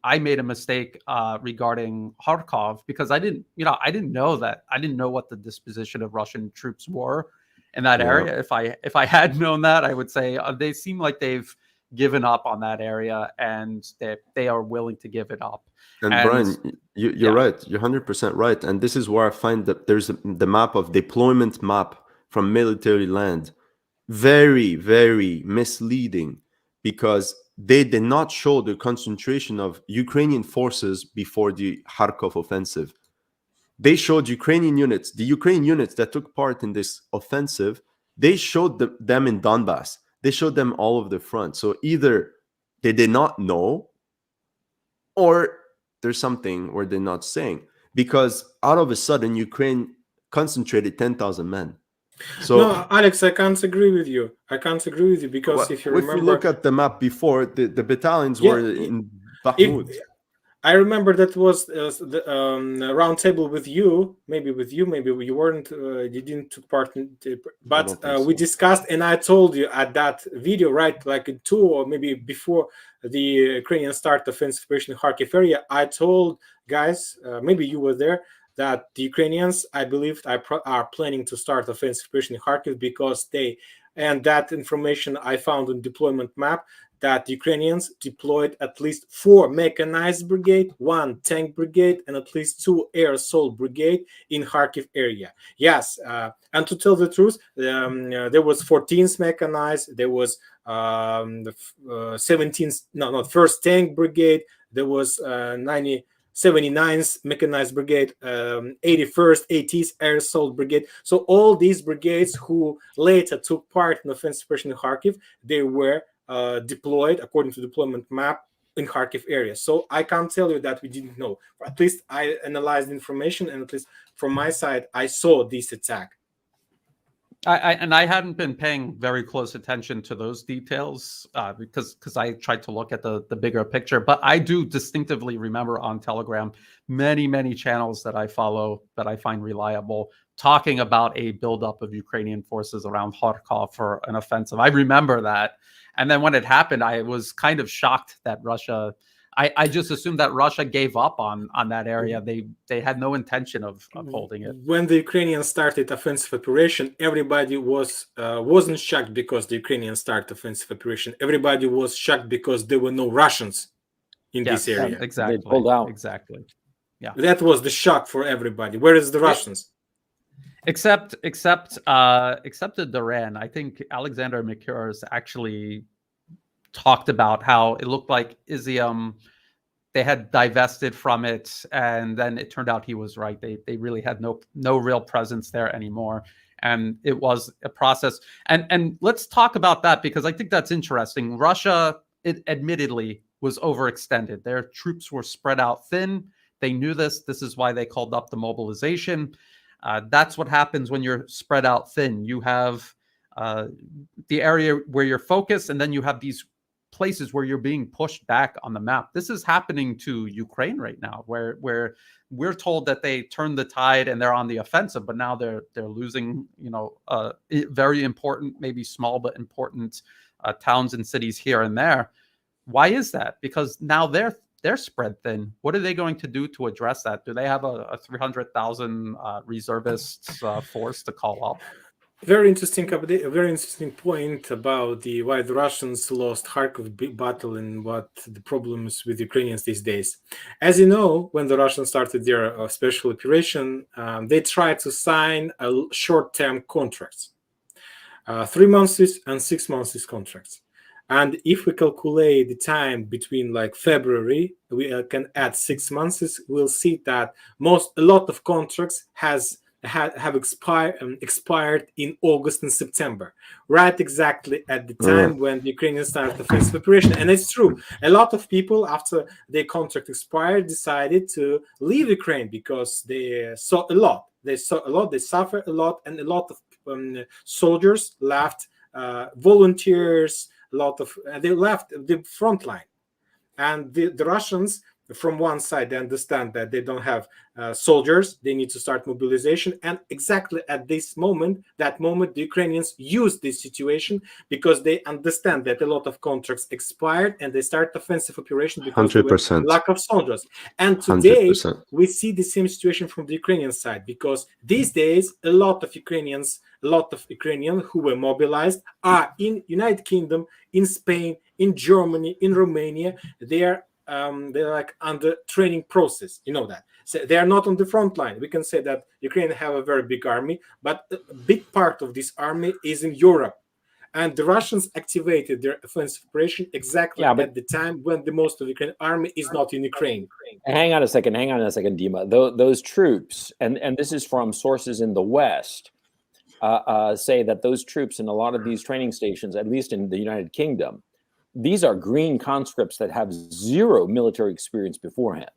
I made a mistake regarding Kharkov, because I didn't know that. I didn't know what the disposition of Russian troops were in that area. If I had known that, I would say they seem like they've given up on that area, and they are willing to give it up. And Brian, you're yeah. right. You're 100% right. And this is where I find that there's the map of deployment map from military land. Very, very misleading, because they did not show the concentration of Ukrainian forces before the Kharkov offensive. They showed Ukrainian units, the Ukrainian units that took part in this offensive, they showed them in Donbass. They showed them all over the front. So either they did not know, or there's something where they're not saying, because out of a sudden Ukraine concentrated 10,000 men. So No, Alex, I can't agree with you. Because if you if we remember, look at the map before, the battalions were in Bakhmut. I remember that was the round table with you. Maybe you weren't. You didn't took part in. But we discussed, and I told you at that video, right, like in 2 or maybe before the Ukrainian start offensive operation in Kharkiv area. I told guys, maybe you were there, that the Ukrainians, I believe, are planning to start offensive operation in Kharkiv because and that information I found on deployment map, that the Ukrainians deployed at least 4 mechanized brigade, 1 tank brigade, and at least 2 air assault brigade in Kharkiv area. Yes, and to tell the truth, there was 14th mechanized, there was the 17th, not first tank brigade, there was 79th Mechanized Brigade, 81st AT's Air Assault Brigade. So all these brigades who later took part in offensive operation in Kharkiv, they were deployed according to deployment map in Kharkiv area. So I can't tell you that we didn't know. At least I analyzed information, and at least from my side, I saw this attack. I hadn't been paying very close attention to those details because I tried to look at the bigger picture. But I do distinctively remember on Telegram many channels that I follow that I find reliable talking about a buildup of Ukrainian forces around Kharkov for an offensive. I remember that. And then when it happened, I was kind of shocked that Russia I just assumed that Russia gave up on that area. They had no intention of holding it. When the Ukrainians started offensive operation, everybody wasn't shocked because the Ukrainians started offensive operation. Everybody was shocked because there were no Russians in this area. Exactly. They pulled out. Exactly. Yeah. That was the shock for everybody. Where is the Russians? Except the Duran. I think Alexander Mikurs actually talked about how it looked like Izium, they had divested from it, and then it turned out he was right. They really had no real presence there anymore, and it was a process. And let's talk about that, because I think that's interesting. Russia, it admittedly was overextended. Their troops were spread out thin. They knew this. This is why they called up the mobilization. That's what happens when you're spread out thin. You have the area where you're focused, and then you have these places where you're being pushed back on the map. This is happening to Ukraine right now, where we're told that they turned the tide and they're on the offensive, but now they're losing, very important, maybe small but important towns and cities here and there. Why is that? Because now they're spread thin. What are they going to do to address that? Do they have a 300,000 reservists force to call up? Very interesting point about why the Russians lost Kharkov battle and what the problems with Ukrainians these days. As you know, when the Russians started their special operation, they tried to sign a short-term contracts, 3 months and 6 months contracts. And if we calculate the time between like February, we can add 6 months, we'll see that a lot of contracts have expired in August and September, right exactly at the time when the Ukrainians started the offensive operation. And it's true. A lot of people, after their contract expired, decided to leave Ukraine because they saw a lot. They suffered a lot, and a lot of soldiers left, volunteers, they left the front line. And the Russians, from one side, they understand that they don't have soldiers, they need to start mobilization, and exactly at this moment, the Ukrainians use this situation because they understand that a lot of contracts expired and they start offensive operation because of lack of soldiers. And today 100%. We see the same situation from the Ukrainian side, because these days a lot of Ukrainians who were mobilized are in United Kingdom, in Spain, in Germany, in Romania. They're like under training process, that. So they are not on the front line. We can say that Ukraine have a very big army, but a big part of this army is in Europe. And the Russians activated their offensive operation exactly at the time when the most of the Ukrainian army is not in Ukraine. Hang on a second, Dima. Those troops, and this is from sources in the West, say that those troops in a lot of these training stations, at least in the United Kingdom, these are green conscripts that have zero military experience beforehand.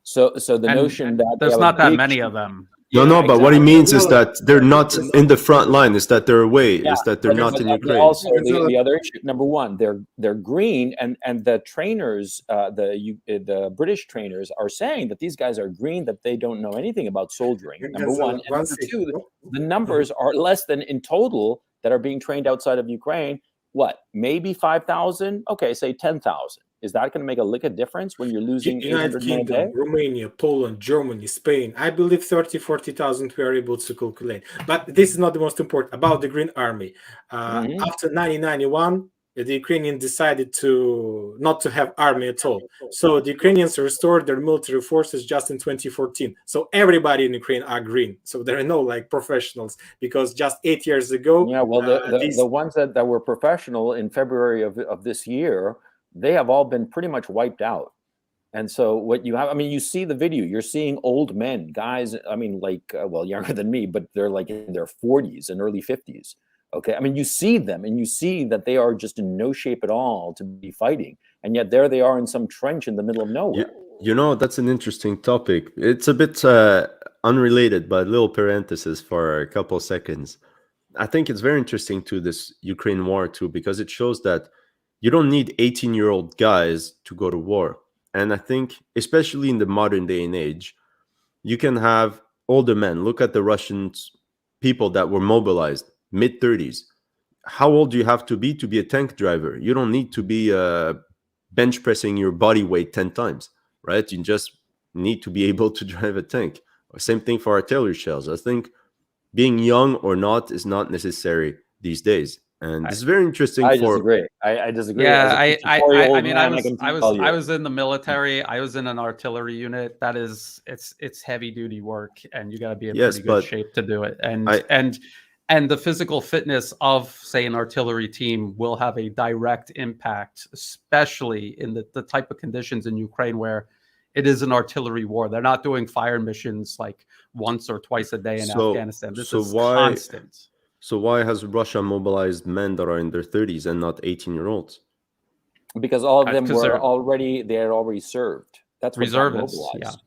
So the notion that there's not that many of them. No, but what he means is that they're not in the front line. Is that they're away? Is that they're not in Ukraine? Also, the other issue, number one, they're green, and the trainers, the British trainers, are saying that these guys are green, that they don't know anything about soldiering. Number one, and number two, the numbers are less than in total that are being trained outside of Ukraine. What, maybe 5,000? Okay, say 10,000. Is that going to make a lick of difference when you're losing United Kingdom, Romania, Poland, Germany, Spain? I believe 40,000 we are able to calculate. But this is not the most important. About the Green Army. After 1991, the Ukrainians decided not to have army at all. So the Ukrainians restored their military forces just in 2014. So everybody in Ukraine are green. So there are no professionals, because just 8 years ago. Yeah, well, the ones that were professional in February of this year, they have all been pretty much wiped out. And so what you have, you see the video, you're seeing old men, guys, younger than me, but they're like in their 40s and early 50s. Okay, you see them and you see that they are just in no shape at all to be fighting. And yet there they are in some trench in the middle of nowhere. That's an interesting topic. It's a bit unrelated, but a little parenthesis for a couple of seconds. I think it's very interesting to this Ukraine war too, because it shows that you don't need 18-year-old guys to go to war. And I think, especially in the modern day and age, you can have older men. Look at the Russian people that were mobilized, mid-30s. How old do you have to be a tank driver? You don't need to be bench pressing your body weight 10 times, right? You just need to be able to drive a tank. Same thing for artillery shells. I think being young or not is not necessary these days. And this is very interesting I for disagree. I disagree. Yeah, As a I 54-year-old mean, man, I can tell you. I was in the military. I was in an artillery unit. That is, it's heavy duty work, and you got to be in Yes, pretty good but shape to do it. And I- and the physical fitness of, say, an artillery team will have a direct impact, especially in the type of conditions in Ukraine where it is an artillery war. They're not doing fire missions like once or twice a day in Afghanistan. This is constant. So why has Russia mobilized men that are in their 30s and not 18-year-olds? Because all of them 'Cause they had already served. That's what got Reservists, mobilized.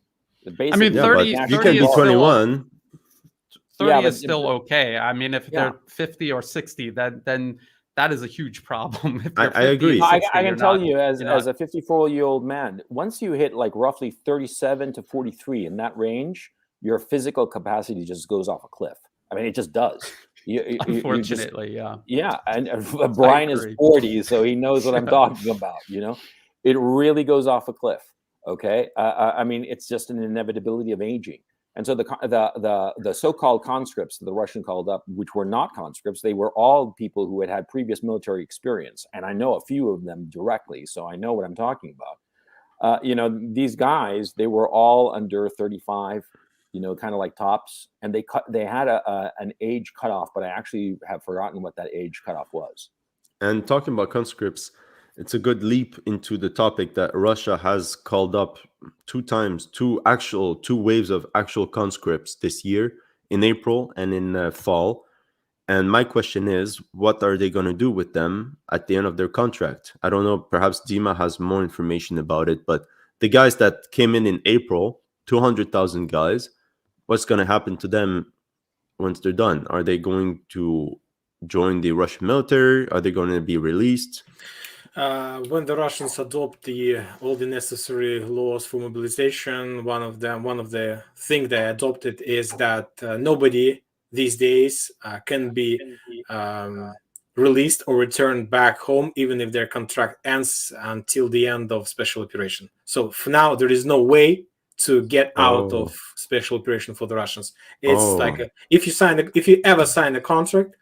yeah. Basically, I mean, Yeah, 30 but you 30 can be is still- 21. 30 Yeah, is but- still okay. I mean, if Yeah. they're 50 or 60, then that is a huge problem. If I they're 50 agree. and I 60, can you're tell not- you as you're not- a 54-year-old man, once you hit like roughly 37 to 43 in that range, your physical capacity just goes off a cliff. I mean, it just does. You just, Unfortunately, yeah. yeah, and Brian is agree. 40, so he knows what I'm talking about. It really goes off a cliff. Okay, I mean, it's just an inevitability of aging. And so the so-called conscripts that the Russian called up, which were not conscripts, they were all people who had previous military experience, and I know a few of them directly, so I know what I'm talking about. These guys, they were all under 35. Kind of like tops, and they had an age cutoff, but I actually have forgotten what that age cutoff was. And talking about conscripts, it's a good leap into the topic that Russia has called up two waves of actual conscripts this year, in April and in fall. And my question is, what are they going to do with them at the end of their contract? I don't know, perhaps Dima has more information about it, but the guys that came in April, 200,000 guys, what's going to happen to them once they're done? Are they going to join the Russian military? Are they going to be released? When the Russians adopt all the necessary laws for mobilization, one of the things they adopted is that nobody these days can be released or returned back home, even if their contract ends until the end of special operation. So for now, there is no way to get out of special operation for the Russians. It's like if you ever sign a contract,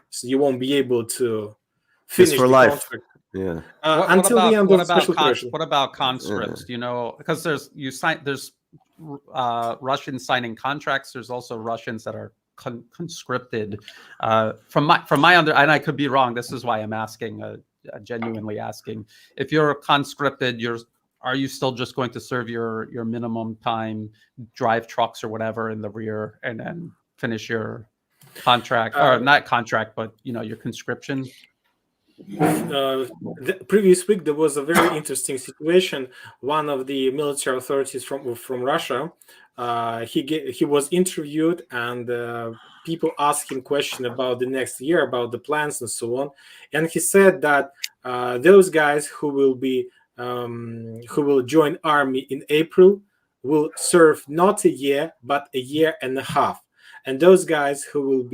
so you won't be able to finish for the life. contract. Yeah. Until the end of special operation. What about conscripts? Because there's Russians signing contracts. There's also Russians that are conscripted. From my and I could be wrong. This is why I'm asking, genuinely asking. If you're conscripted, are you still just going to serve your minimum time, drive trucks or whatever in the rear, and then finish your contract, or not contract, but your conscription? The previous week there was a very interesting situation. One of the military authorities from Russia, he was interviewed, and people asked him questions about the next year, about the plans and so on, and he said that those guys who will join army in April will serve not a year but a year and a half, and those guys who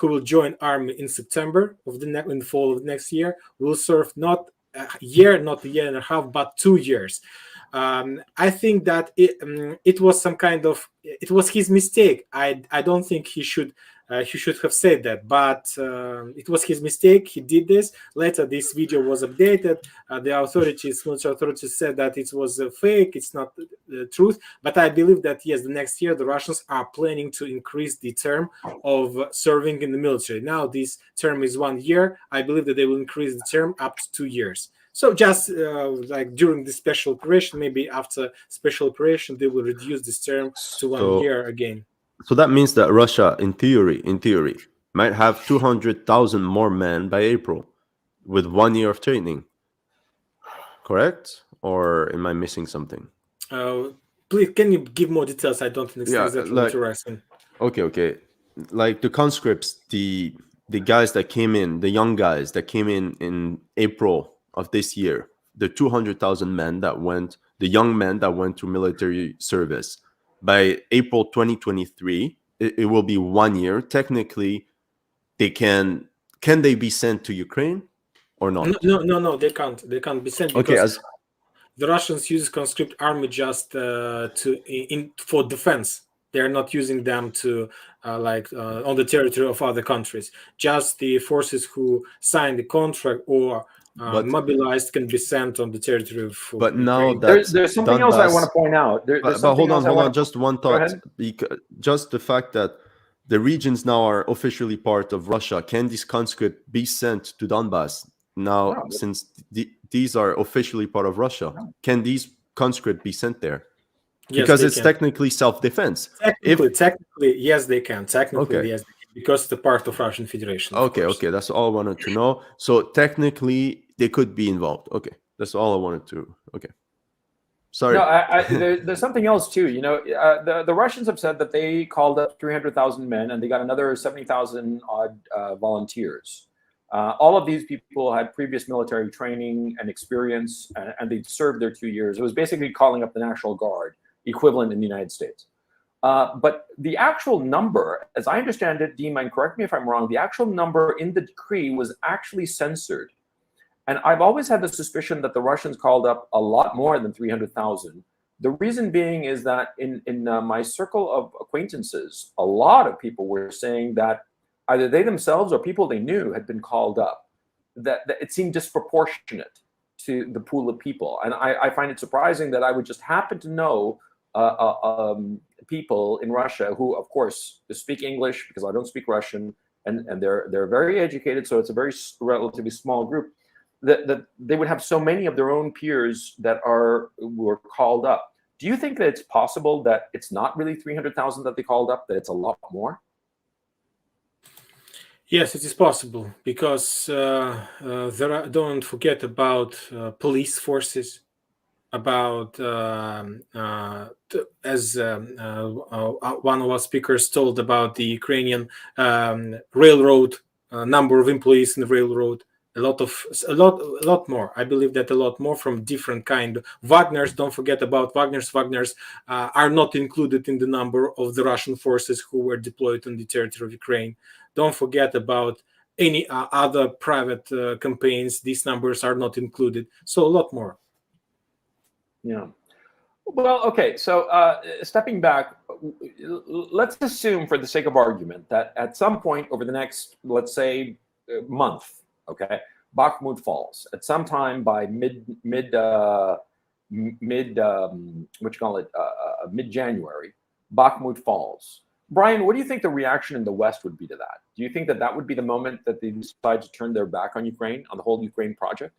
will join army in September in fall of next year will serve not a year and a half, but 2 years. I think that it was it was his mistake. I don't think he should have said that, but it was his mistake. He did this. Later, this video was updated. The military authorities said that it was a fake. It's not the truth. But I believe that yes, the next year the Russians are planning to increase the term of serving in the military. Now this term is 1 year. I believe that they will increase the term up to 2 years. So just like during the special operation, maybe after special operation, they will reduce this term to 1 year again. So that means that Russia, in theory, might have 200,000 more men by April with 1 year of training. Correct? Or am I missing something? Please, can you give more details? I don't understand exactly what you're asking. Okay. Like the conscripts, the guys that came in, the young guys that came in April of this year, the 200,000 men that went, the young men that went to military service. By April 2023, it will be 1 year. Technically, can they be sent to Ukraine or not? No, they can't. They can't be sent. Okay, Because the Russians use conscript army just for defense. They're not using them to on the territory of other countries. Just the forces who sign the contract or mobilized can be sent on the territory of but now Ukraine. that There's something else I want to point out. There's but something hold else on, just one thought. ahead. Because just the fact that the regions now are officially part of Russia, can these conscript be sent to Donbass now? No. Since these are officially part of Russia, can these conscript be sent there? Yes, because they it's can. technically self-defense. Technically, yes, they can. Technically, Okay. yes, they can, because it's the part of Russian Federation. Of Okay, course. okay, that's all I wanted to know. So technically, they could be involved. Okay, that's all I wanted to. Okay, sorry. No, there's something else too. You know, the Russians have said that they called up 300,000 men and they got another 70,000 odd volunteers. All of these people had previous military training and experience, and they'd served their 2 years. It was basically calling up the National Guard, equivalent in the United States. But the actual number, as I understand it, Dima, and correct me if I'm wrong, the actual number in the decree was actually censored. And I've always had the suspicion that the Russians called up a lot more than 300,000. The reason being is that in my circle of acquaintances, a lot of people were saying that either they themselves or people they knew had been called up, that it seemed disproportionate to the pool of people. And I find it surprising that I would just happen to know people in Russia who, of course, speak English because I don't speak Russian, and they're very educated, so it's a very relatively small group. That they would have so many of their own peers that were called up. Do you think that it's possible that it's not really 300,000 that they called up, that it's a lot more? Yes, it is possible because don't forget about police forces, about as one of our speakers told about the Ukrainian railroad, number of employees in the railroad. A lot more. I believe that a lot more from different kind. Wagners, don't forget about Wagners. Wagners are not included in the number of the Russian forces who were deployed on the territory of Ukraine. Don't forget about any other private campaigns. These numbers are not included. So a lot more. Yeah. Well, okay. So stepping back, let's assume for the sake of argument that at some point over the next, let's say, month, okay, Bakhmut falls at some time by mid-January. Bakhmut falls. Brian, what do you think the reaction in the West would be to that? Do you think that that would be the moment that they decide to turn their back on Ukraine, on the whole Ukraine project?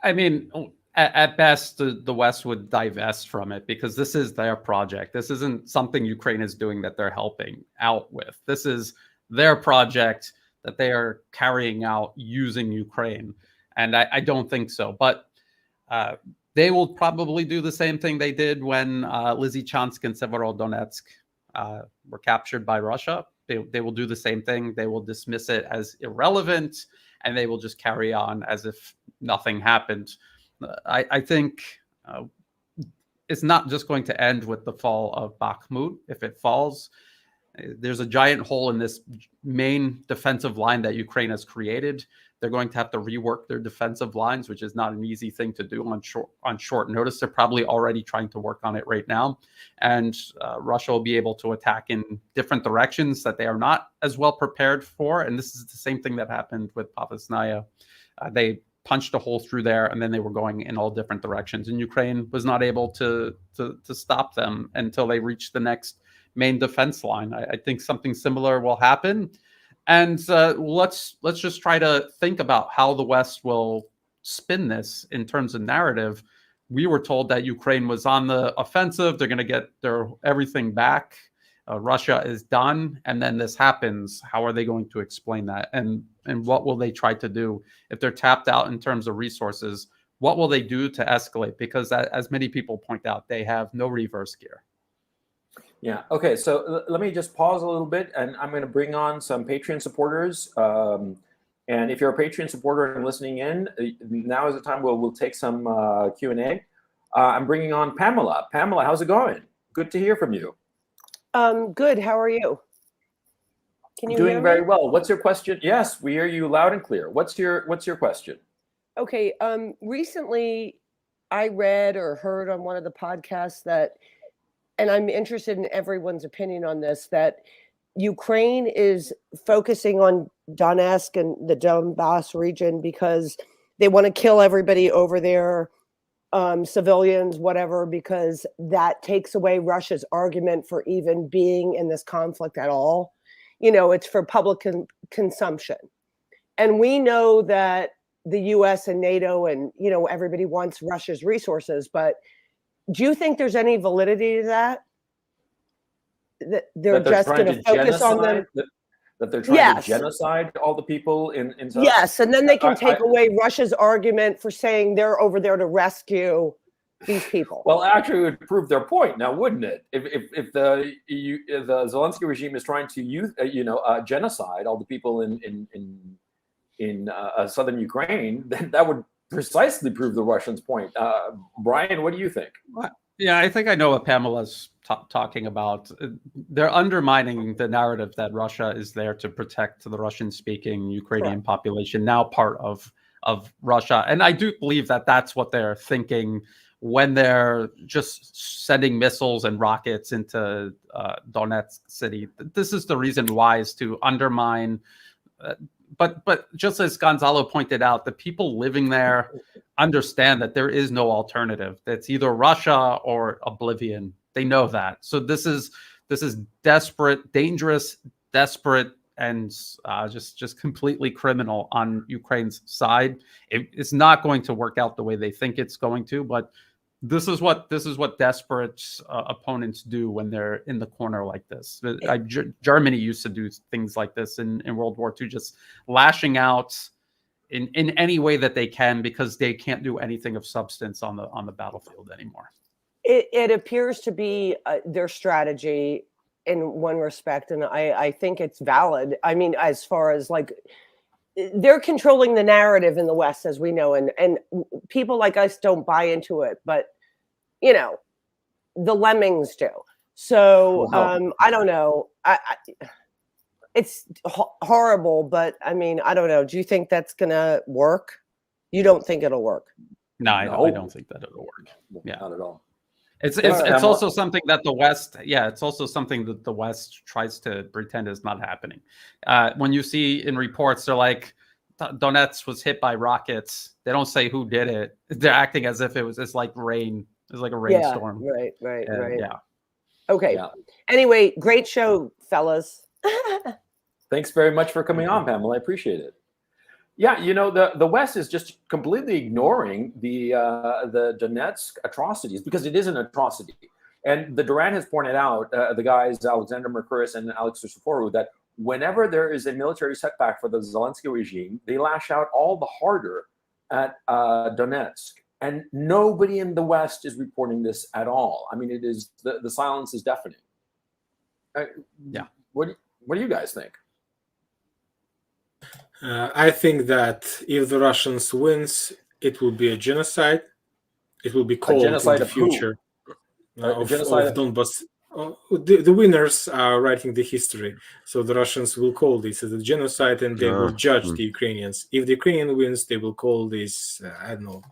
I mean, at best, the West would divest from it because this is their project. This isn't something Ukraine is doing that they're helping out with. This is their project that they are carrying out using Ukraine. And I don't think so. But they will probably do the same thing they did when Lysychansk and Severodonetsk were captured by Russia. They will do the same thing. They will dismiss it as irrelevant, and they will just carry on as if nothing happened. I think it's not just going to end with the fall of Bakhmut. If it falls, there's a giant hole in this main defensive line that Ukraine has created. They're going to have to rework their defensive lines, which is not an easy thing to do on short notice. They're probably already trying to work on it right now. And Russia will be able to attack in different directions that they are not as well prepared for. And this is the same thing that happened with Papasnaya. They punched a hole through there, and then they were going in all different directions. And Ukraine was not able to stop them until they reached the next main defense line. I think something similar will happen. And let's just try to think about how the West will spin this in terms of narrative. We were told that Ukraine was on the offensive. They're going to get their everything back. Russia is done. And then this happens. How are they going to explain that? And what will they try to do? If they're tapped out in terms of resources, what will they do to escalate? Because as many people point out, they have no reverse gear. Yeah. Okay. So let me just pause a little bit, and I'm going to bring on some Patreon supporters. And if you're a Patreon supporter and listening in, now is the time we'll take some Q&A. I'm bringing on Pamela. Pamela, how's it going? Good to hear from you. Good. How are you? Can you Doing hear me? very well. What's your question? Yes, we hear you loud and clear. What's your question? Okay. Recently, I read or heard on one of the podcasts that, and I'm interested in everyone's opinion on this, that Ukraine is focusing on Donetsk and the Donbass region because they want to kill everybody over there, civilians, whatever, because that takes away Russia's argument for even being in this conflict at all. It's for public consumption. And we know that the US and NATO and, everybody wants Russia's resources, but do you think there's any validity to that? That they're just going to focus on them? That they're trying to genocide all the people in Yes, and then they can take away Russia's argument for saying they're over there to rescue these people. Well, actually, it would prove their point now, wouldn't it? If the Zelensky regime is trying to genocide all the people in southern Ukraine, then that would precisely prove the Russians' point. Brian, what do you think? Yeah, I think I know what Pamela's talking about. They're undermining the narrative that Russia is there to protect the Russian-speaking Ukrainian population, now part of Russia. And I do believe that that's what they're thinking when they're just sending missiles and rockets into Donetsk city. This is the reason why, is to undermine. But just as Gonzalo pointed out, the people living there understand that there is no alternative. It's either Russia or oblivion. They know that. So this is desperate, dangerous, desperate, and just completely criminal on Ukraine's side. It's not going to work out the way they think it's going to, but this is what desperate opponents do when they're in the corner like this. Germany used to do things like this in World War II, just lashing out in any way that they can because they can't do anything of substance on the battlefield anymore. It appears to be their strategy in one respect, and I think it's valid. I mean, as far as they're controlling the narrative in the West, as we know, and people like us don't buy into it, but the lemmings do. So I don't know. It's horrible, but I mean, I don't know. Do you think that's gonna work? You don't think it'll work? No, I don't think that it'll work. Yeah, not at all. It's also something that the West, it's also something that the West tries to pretend is not happening. When you see in reports, they're like, Donetsk was hit by rockets. They don't say who did it. They're acting as if it's like rain. It's like a rainstorm. Right. Yeah. Okay. Yeah. Anyway, great show, fellas. Thanks very much for coming on, Pamela. I appreciate it. Yeah, the West is just completely ignoring the Donetsk atrocities because it is an atrocity. And the Duran has pointed out, the guys, Alexander Mercouris and Alex Christoforou, that whenever there is a military setback for the Zelensky regime, they lash out all the harder at Donetsk. And nobody in the West is reporting this at all. I mean, it is the silence is deafening. Yeah. What do you guys think? I think that if the Russians wins, it will be a genocide. It will be called in the future of Donbass. The winners are writing the history, so the Russians will call this as a genocide, and they will judge the Ukrainians. If the Ukrainian wins, they will call this,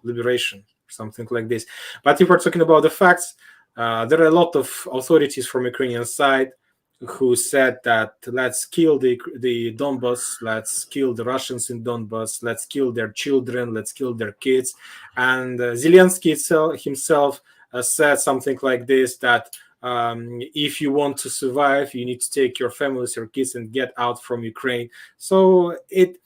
liberation, something like this. But if we're talking about the facts, there are a lot of authorities from Ukrainian side who said that let's kill the Donbass, let's kill the Russians in Donbass, let's kill their children, let's kill their kids. And Zelensky himself said something like this, that if you want to survive, you need to take your families, your kids, and get out from Ukraine. So it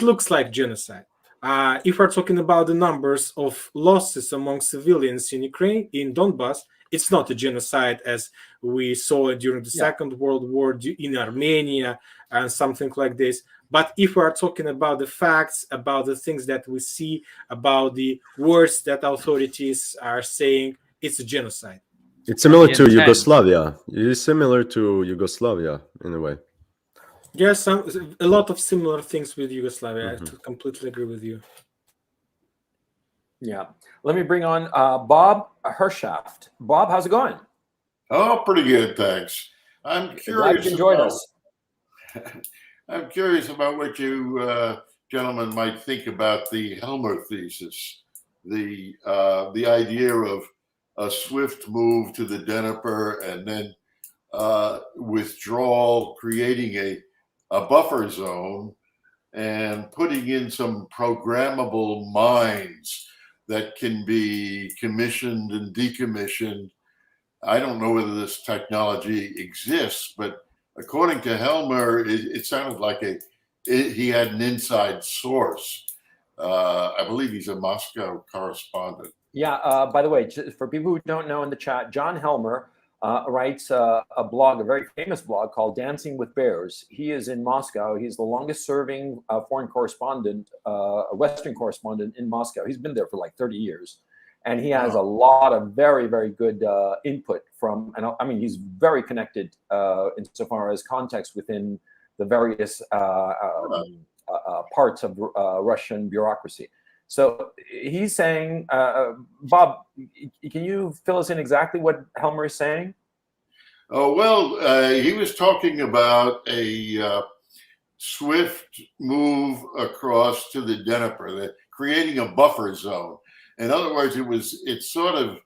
looks like genocide. If we're talking about the numbers of losses among civilians in Ukraine, in Donbass, it's not a genocide as we saw during the Second World War in Armenia and something like this. But if we are talking about the facts, about the things that we see, about the words that authorities are saying, it's a genocide. It's similar to Yugoslavia. It is similar to Yugoslavia in a way. Yes, a lot of similar things with Yugoslavia. I completely agree with you. Yeah. Let me bring on Bob Hershaft. Bob, how's it going? Oh, pretty good, thanks. I'm curious. Glad you enjoyed us. I'm curious about what you gentlemen might think about the Helmer thesis. the idea of a swift move to the Dnieper and then withdrawal, creating a buffer zone and putting in some programmable mines that can be commissioned and decommissioned. I don't know whether this technology exists, but according to Helmer, it sounded like he had an inside source. I believe he's a Moscow correspondent. Yeah. By the way, for people who don't know in the chat, John Helmer writes a blog, a very famous blog called Dancing with Bears. He is in Moscow. He's the longest serving foreign correspondent, a Western correspondent in Moscow. He's been there for like 30 years. And he has a lot of very, very good input from, and I mean, he's very connected insofar as context within the various parts of Russian bureaucracy. So he's saying, Bob, can you fill us in exactly what Helmer is saying? Oh, well, he was talking about a swift move across to the Dnieper, creating a buffer zone. In other words, it sort of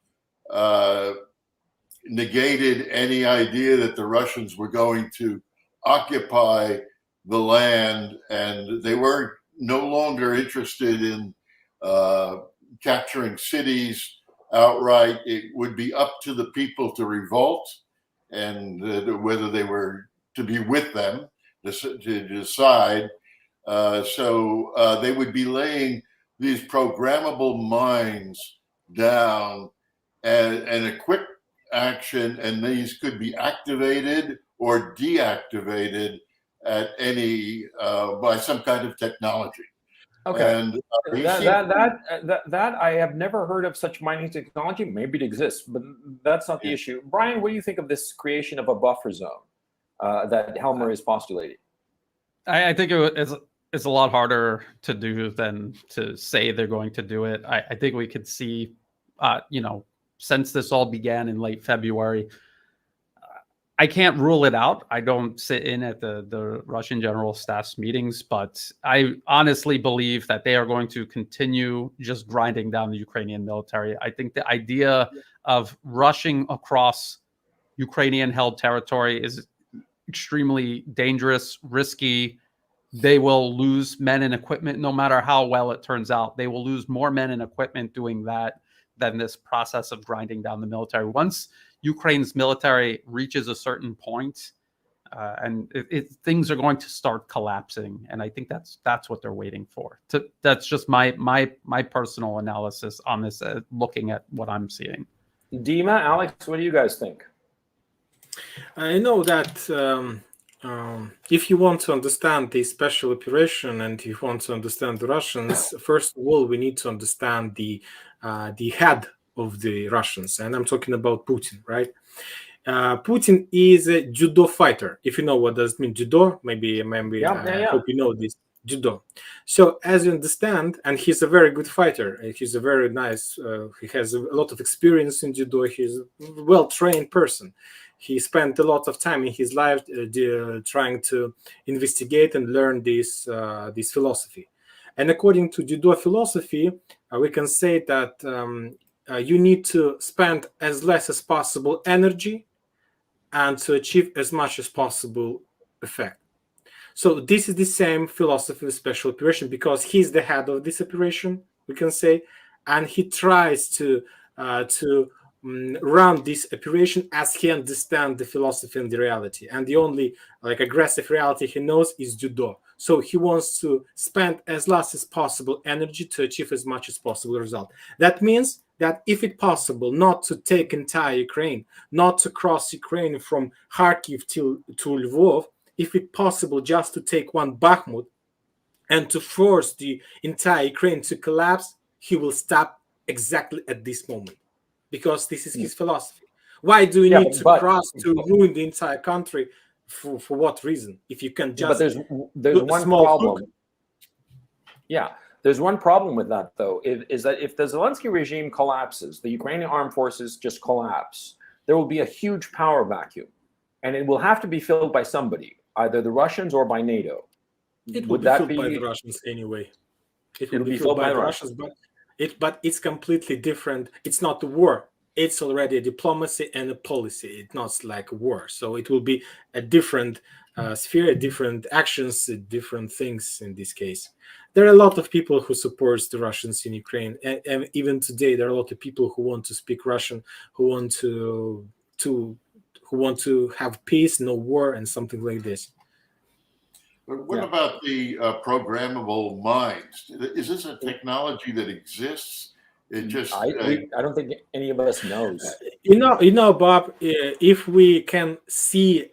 negated any idea that the Russians were going to occupy the land, and they were no longer interested in capturing cities outright. It would be up to the people to revolt, and whether they were to be with them to decide. So they would be laying these programmable mines down and a quick action, and these could be activated or deactivated at any by some kind of technology. Okay. And that I have never heard of such mining technology. Maybe it exists, but that's not the issue. Brian, what do you think of this creation of a buffer zone that Helmer is postulating? I think it's a lot harder to do than to say they're going to do it. I think we could see, since this all began in late February, I can't rule it out. I don't sit in at the Russian General Staff's meetings, but I honestly believe that they are going to continue just grinding down the Ukrainian military. I think the idea of rushing across Ukrainian-held territory is extremely dangerous, risky. They will lose men and equipment no matter how well it turns out. They will lose more men and equipment doing that than this process of grinding down the military. Once Ukraine's military reaches a certain point, and things are going to start collapsing, and I think that's what they're waiting for. That's just my personal analysis on this, looking at what I'm seeing. Dima, Alex, what do you guys think? I know that if you want to understand the special operation and if you want to understand the Russians, first of all, we need to understand the head of the Russians, and I'm talking about Putin, right? Putin is a judo fighter. If you know what does it mean, judo, maybe. I hope you know this, judo. So as you understand, and he's a very good fighter. He's a very nice. He has a lot of experience in judo. He's a well-trained person. He spent a lot of time in his life trying to investigate and learn this philosophy. And according to judo philosophy, we can say that you need to spend as less as possible energy and to achieve as much as possible effect. So this is the same philosophy of special operation, because he's the head of this operation, we can say, and he tries to run this operation as he understands the philosophy and the reality. And the only aggressive reality he knows is judo. So he wants to spend as less as possible energy to achieve as much as possible result. That means that if it's possible not to take entire Ukraine, not to cross Ukraine from Kharkiv to Lvov, if it's possible just to take one Bakhmut and to force the entire Ukraine to collapse, he will stop exactly at this moment, because this is his philosophy. Why do you need to cross to ruin the entire country? For what reason? If you can just there's one problem. Yeah, there's one problem with that, though, is that if the Zelensky regime collapses, the Ukrainian armed forces just collapse, there will be a huge power vacuum, and it will have to be filled by somebody, either the Russians or by NATO. It will be filled by the Russians anyway. It will be filled by the Russians, But it's completely different. It's not a war. It's already a diplomacy and a policy. It's not like a war. So it will be a different sphere, different actions, different things in this case. There are a lot of people who support the Russians in Ukraine, and even today there are a lot of people who want to speak Russian, who want to have peace, no war, and something like this. But what about the programmable minds? Is this a technology that exists? It just I don't think any of us knows. You know, Bob. If we can see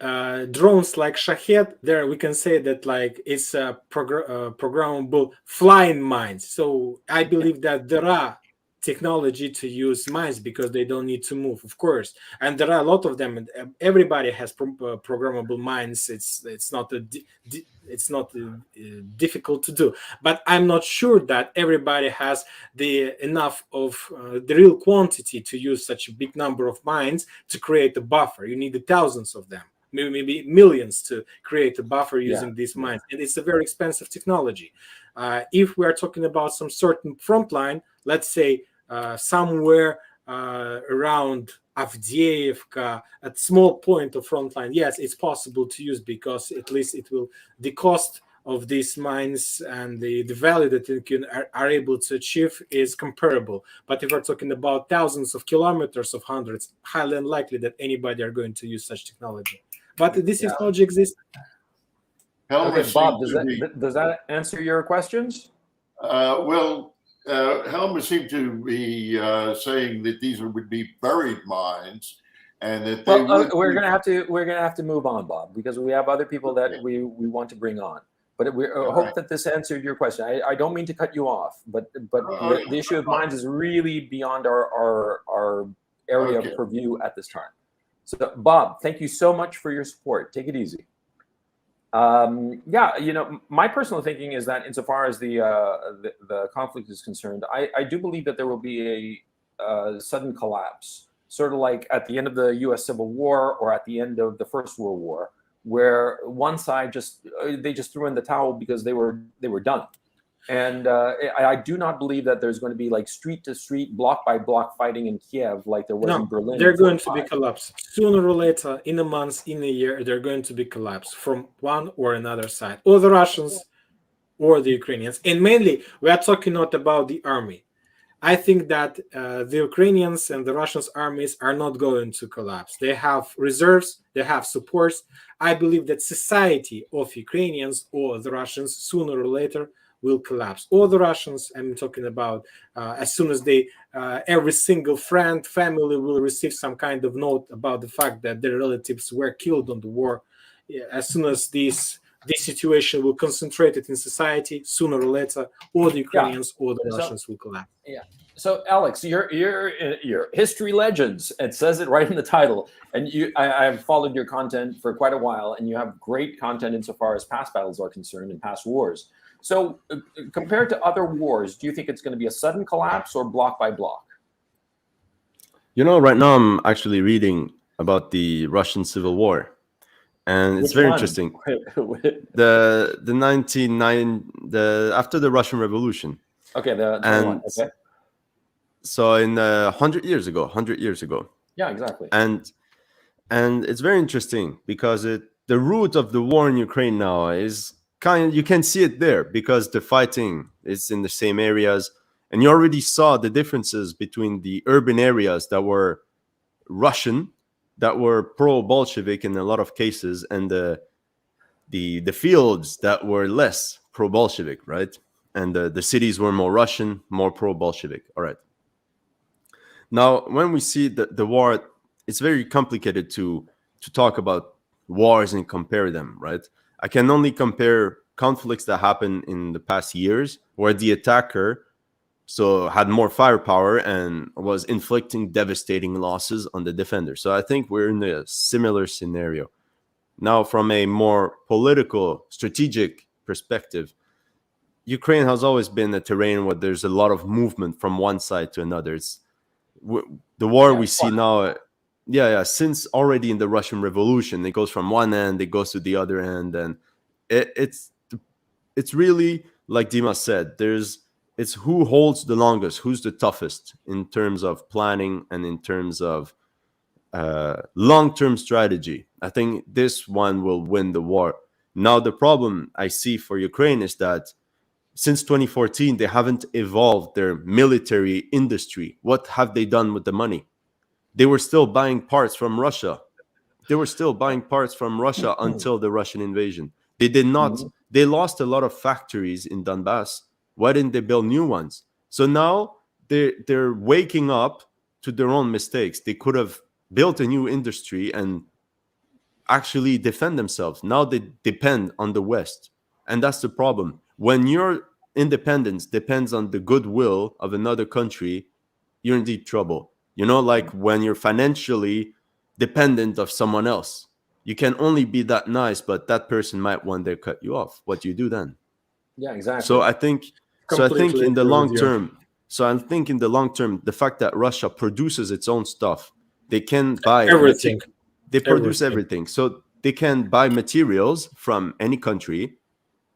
drones like Shahed, there we can say that like it's a programmable flying mines. So I believe that there are technology to use mines because they don't need to move, of course, and there are a lot of them. And everybody has programmable mines. It's not difficult to do, but I'm not sure that everybody has the enough of the real quantity to use such a big number of mines to create a buffer. You need thousands of them, maybe millions to create a buffer using these mines, and it's a very expensive technology. If we are talking about some certain front line, let's say somewhere around Avdiivka, at small point of front line, yes, it's possible to use, because at least the cost of these mines and the value that you are able to achieve is comparable. But if we're talking about thousands of kilometers, of hundreds, highly unlikely that anybody are going to use such technology. But this technology exists. Okay, Bob, does that answer your questions? Helmer seemed to be saying that these would be buried mines, and that they we're gonna have to move on, Bob, because we have other people that we want to bring on. But we hope that this answered your question. I don't mean to cut you off, but the issue of mines is really beyond our area of purview at this time. So, Bob, thank you so much for your support. Take it easy. My personal thinking is that insofar as the conflict is concerned, I do believe that there will be a sudden collapse, sort of like at the end of the U.S. Civil War or at the end of the First World War, where one side just threw in the towel because they were done. And I do not believe that there's going to be like street to street, block by block fighting in Kiev like there was in Berlin. They're going to be collapsed sooner or later, in a month, in a year. They're going to be collapsed from one or another side, or the Russians or the Ukrainians. And mainly, we are talking not about the army. I think that the Ukrainians and the Russians armies are not going to collapse. They have reserves, they have supports. I believe that society of Ukrainians or the Russians sooner or later will collapse. All the Russians, I'm talking about, as soon as every single friend, family will receive some kind of note about the fact that their relatives were killed on the war. As soon as this situation will concentrate it in society, sooner or later, all the Ukrainians or the Russians will collapse. Yeah. So, Alex, you're history legends. It says it right in the title. And I've followed your content for quite a while, and you have great content insofar as past battles are concerned and past wars. So compared to other wars, do you think it's going to be a sudden collapse or block by block? Right now I'm actually reading about the Russian Civil War, and it's very interesting. After the Russian Revolution. Okay, okay. So in 100 years ago. Yeah, exactly. And it's very interesting because the root of the war in Ukraine now is you can see it there because the fighting is in the same areas, and you already saw the differences between the urban areas that were Russian, that were pro-Bolshevik in a lot of cases, and the fields that were less pro-Bolshevik, right? And the cities were more Russian, more pro-Bolshevik. All right. Now, when we see the war, it's very complicated to talk about wars and compare them, right? I can only compare conflicts that happened in the past years where the attacker had more firepower and was inflicting devastating losses on the defender. So I think we're in a similar scenario. Now, from a more political, strategic perspective, Ukraine has always been a terrain where there's a lot of movement from one side to another. It's the war we see now. Since already in the Russian Revolution, it goes from one end, it goes to the other end, and it's really, like Dima said, there's it's who holds the longest, who's the toughest in terms of planning and in terms of long-term strategy. I think this one will win the war. Now, the problem I see for Ukraine is that since 2014, they haven't evolved their military industry. What have they done with the money? They were still buying parts from Russia. They were still buying parts from Russia until the Russian invasion. They did not. They lost a lot of factories in Donbass. Why didn't they build new ones? So now they're waking up to their own mistakes. They could have built a new industry and actually defend themselves. Now they depend on the West. And that's the problem. When your independence depends on the goodwill of another country, you're in deep trouble. You know, like when you're financially dependent of someone else, you can only be that nice, but that person might one day cut you off. What do you do then? Yeah, exactly. So I think Completely in the agree long with you. term, the fact that Russia produces its own stuff, they can buy Everything. They produce Everything. everything. So they can buy materials from any country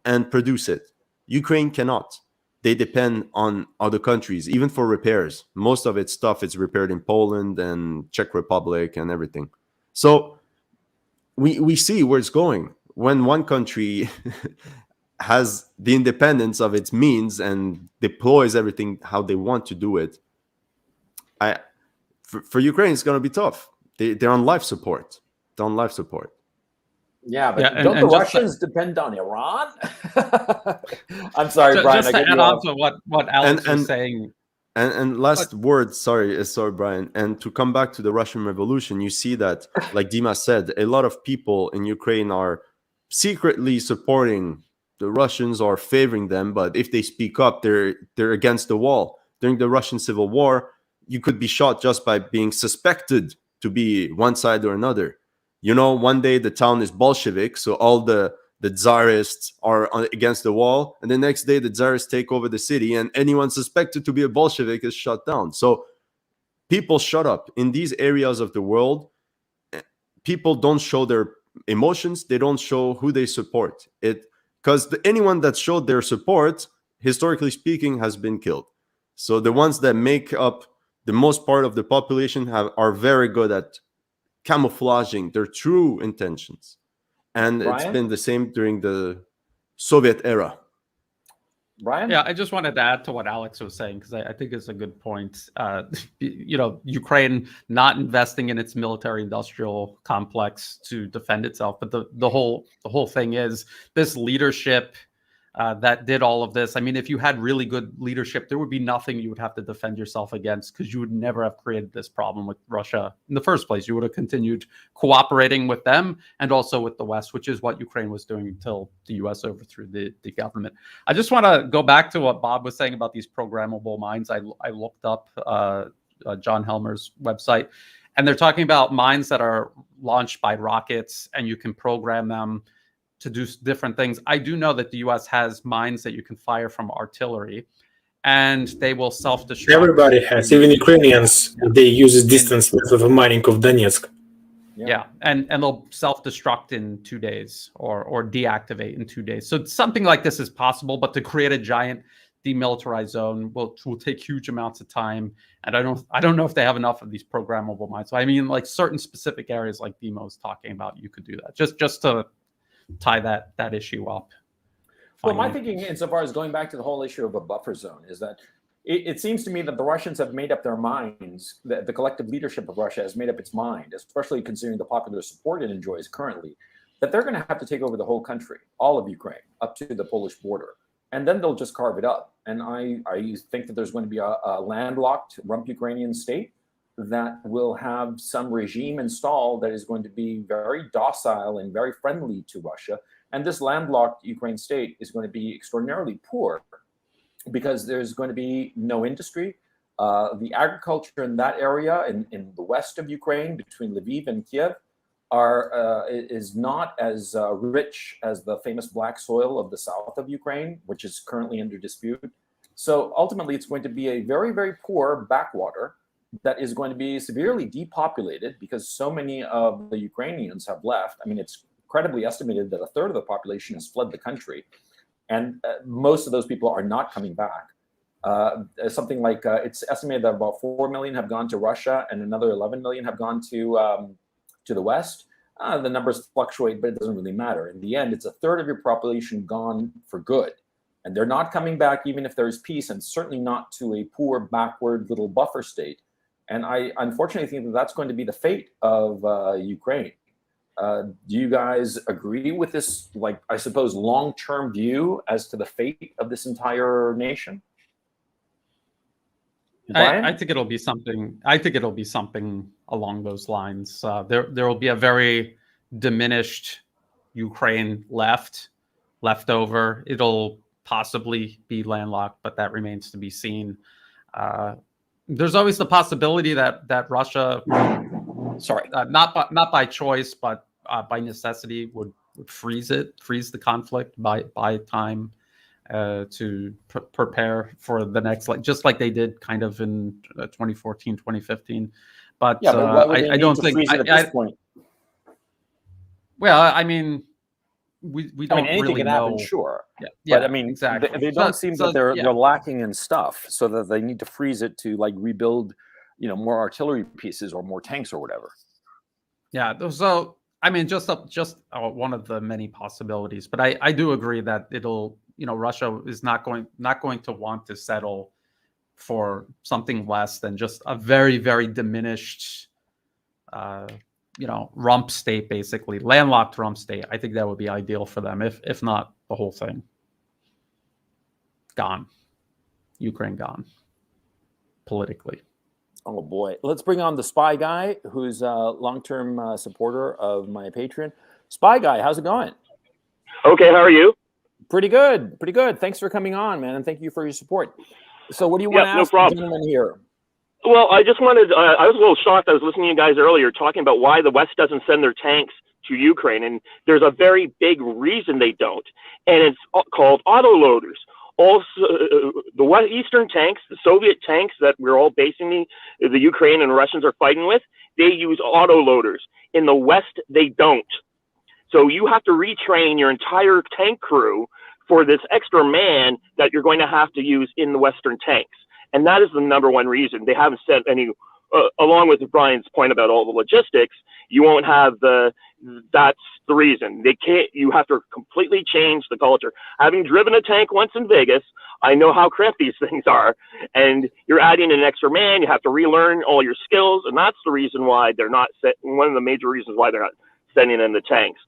and produce it. Ukraine cannot. They depend on other countries, even for repairs. Most of its stuff is repaired in Poland and Czech Republic and everything. So we see where it's going. When one country has the independence of its means and deploys everything how they want to do it, for Ukraine, it's going to be tough. They're on life support. They're on life support. Yeah, but Yeah, don't and the just Russians depend on Iran? I'm sorry, Brian. Just I to cut add you on off. to what Alex And- was saying. And last word, sorry, Brian. And to come back to the Russian Revolution, you see that, like Dima said, a lot of people in Ukraine are secretly supporting the Russians or favoring them. But if they speak up, they're against the wall. During the Russian Civil War, you could be shot just by being suspected to be one side or another. You know, one day the town is Bolshevik, so all the Tsarists are against the wall, and the next day the Tsarists take over the city, and anyone suspected to be a Bolshevik is shut down. So people shut up. In these areas of the world, people don't show their emotions. They don't show who they support. Because anyone that showed their support, historically speaking, has been killed. So the ones that make up the most part of the population are very good at camouflaging their true intentions. And it's Brian? been the same during the Soviet era. Brian? Yeah, I just wanted to add to what Alex was saying because I think it's a good point. Ukraine not investing in its military-industrial complex to defend itself, but the whole thing is this leadership that did all of this. I mean, if you had really good leadership, there would be nothing you would have to defend yourself against because you would never have created this problem with Russia in the first place. You would have continued cooperating with them and also with the West, which is what Ukraine was doing until the U.S. overthrew the government. I just want to go back to what Bob was saying about these programmable mines. I looked up John Helmer's website, and they're talking about mines that are launched by rockets, and you can program them to do different things. I do know that the U.S. has mines that you can fire from artillery, and they will self-destruct. Everybody has, even Ukrainians. They use this distance method of mining of Donetsk. Yeah, and they'll self-destruct in 2 days or deactivate in 2 days. So something like this is possible, but to create a giant demilitarized zone will take huge amounts of time. And I don't know if they have enough of these programmable mines. So I mean, like certain specific areas, like Dimo's talking about, you could do that just to tie that issue up. Well, my thinking insofar as going back to the whole issue of a buffer zone is that it seems to me that the Russians have made up their minds, the collective leadership of Russia has made up its mind, especially considering the popular support it enjoys currently, that they're going to have to take over the whole country, all of Ukraine, up to the Polish border. And then they'll just carve it up. And I think that there's going to be a landlocked rump Ukrainian state that will have some regime installed that is going to be very docile and very friendly to Russia. And this landlocked Ukraine state is going to be extraordinarily poor because there's going to be no industry. The agriculture in that area, in the west of Ukraine, between Lviv and Kiev, is not as rich as the famous black soil of the south of Ukraine, which is currently under dispute. So ultimately, it's going to be a very, very poor backwater that is going to be severely depopulated because so many of the Ukrainians have left. I mean, it's credibly estimated that a third of the population has fled the country. And most of those people are not coming back. Something like it's estimated that about 4 million have gone to Russia and another 11 million have gone to the West. The numbers fluctuate, but it doesn't really matter. In the end, it's a third of your population gone for good. And they're not coming back even if there's peace, and certainly not to a poor, backward little buffer state. And I unfortunately think that that's going to be the fate of Ukraine. Do you guys agree with this, like, I suppose, long-term view as to the fate of this entire nation? I think it'll be something. I think it'll be something along those lines. There will be a very diminished Ukraine left over. It'll possibly be landlocked, but that remains to be seen. There's always the possibility that Russia, not by choice, but by necessity, would freeze the conflict by time. To prepare for the next, just like they did kind of in 2014, 2015. But yeah, but I don't think at this point. Well, I mean, we don't anything really can know. happen, sure. Yeah, But I mean, exactly. they don't seem that they're lacking in stuff, so that they need to freeze it to like rebuild, more artillery pieces or more tanks or whatever. Yeah. So I mean, just one of the many possibilities. But I do agree that it'll. Russia is not going to want to settle for something less than just a very, very diminished, rump state, basically landlocked rump state. I think that would be ideal for them, if not the whole thing gone, Ukraine gone, politically. Oh boy, let's bring on the Spy Guy, who's a long-term supporter of my Patreon. Spy Guy, how's it going? Okay, how are you? Pretty good. Thanks for coming on, man, and thank you for your support. So what do you want to ask the gentleman here? Well, I just wanted, I was a little shocked. I was listening to you guys earlier talking about why the West doesn't send their tanks to Ukraine, and there's a very big reason they don't, and it's called autoloaders. Also, the Eastern tanks, the Soviet tanks that we're all basing the Ukraine and Russians are fighting with, they use autoloaders. In the West, they don't. So you have to retrain your entire tank crew for this extra man that you're going to have to use in the Western tanks. And that is the number one reason. They haven't sent any, along with Brian's point about all the logistics, you won't have that's the reason. You have to completely change the culture. Having driven a tank once in Vegas, I know how cramped these things are. And you're adding an extra man, you have to relearn all your skills. And that's the reason why they're not one of the major reasons why they're not sending in the tanks.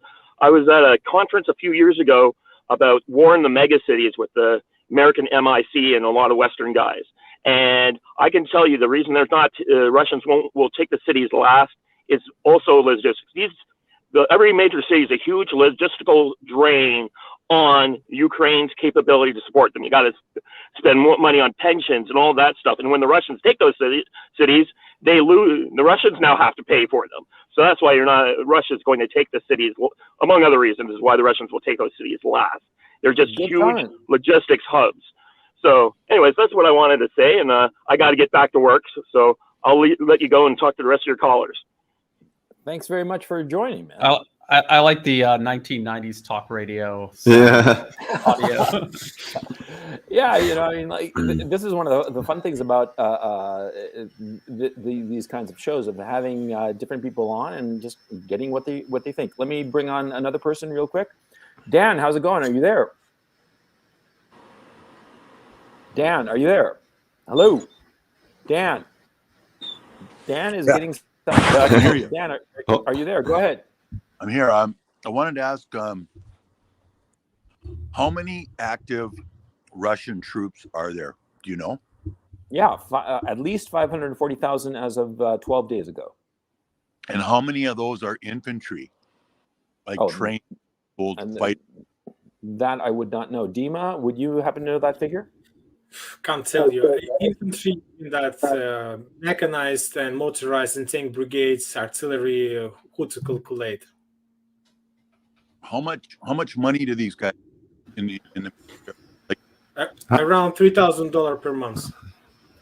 I was at a conference a few years ago about war in the megacities with the American MIC and a lot of Western guys. And I can tell you the reason there's not, Russians will take the cities last is also logistics. Every major city is a huge logistical drain on Ukraine's capability to support them. You got to spend more money on pensions and all that stuff. And when the Russians take those cities, they lose. The Russians now have to pay for them. So that's why Russia's going to take the cities, among other reasons, is why the Russians will take those cities last. They're just huge logistics hubs. So anyways, that's what I wanted to say. And I got to get back to work. So I'll let you go and talk to the rest of your callers. Thanks very much for joining, man. I like the 1990s talk radio audio. Yeah, this is one of the fun things about these kinds of shows, of having different people on and just getting what they think. Let me bring on another person real quick. Dan, how's it going? Are you there? Dan, are you there? Hello, Dan. Dan is getting. I can hear you. Dan, are you there? Go ahead. I'm here. I wanted to ask, how many active Russian troops are there? Do you know? Yeah, at least 540,000 as of 12 days ago. And how many of those are infantry, trained, fight? That I would not know. Dima, would you happen to know that figure? Can't tell you. Infantry, that mechanized and motorized and tank brigades, artillery, who to calculate? How much money do these guys in the around $3,000 per month.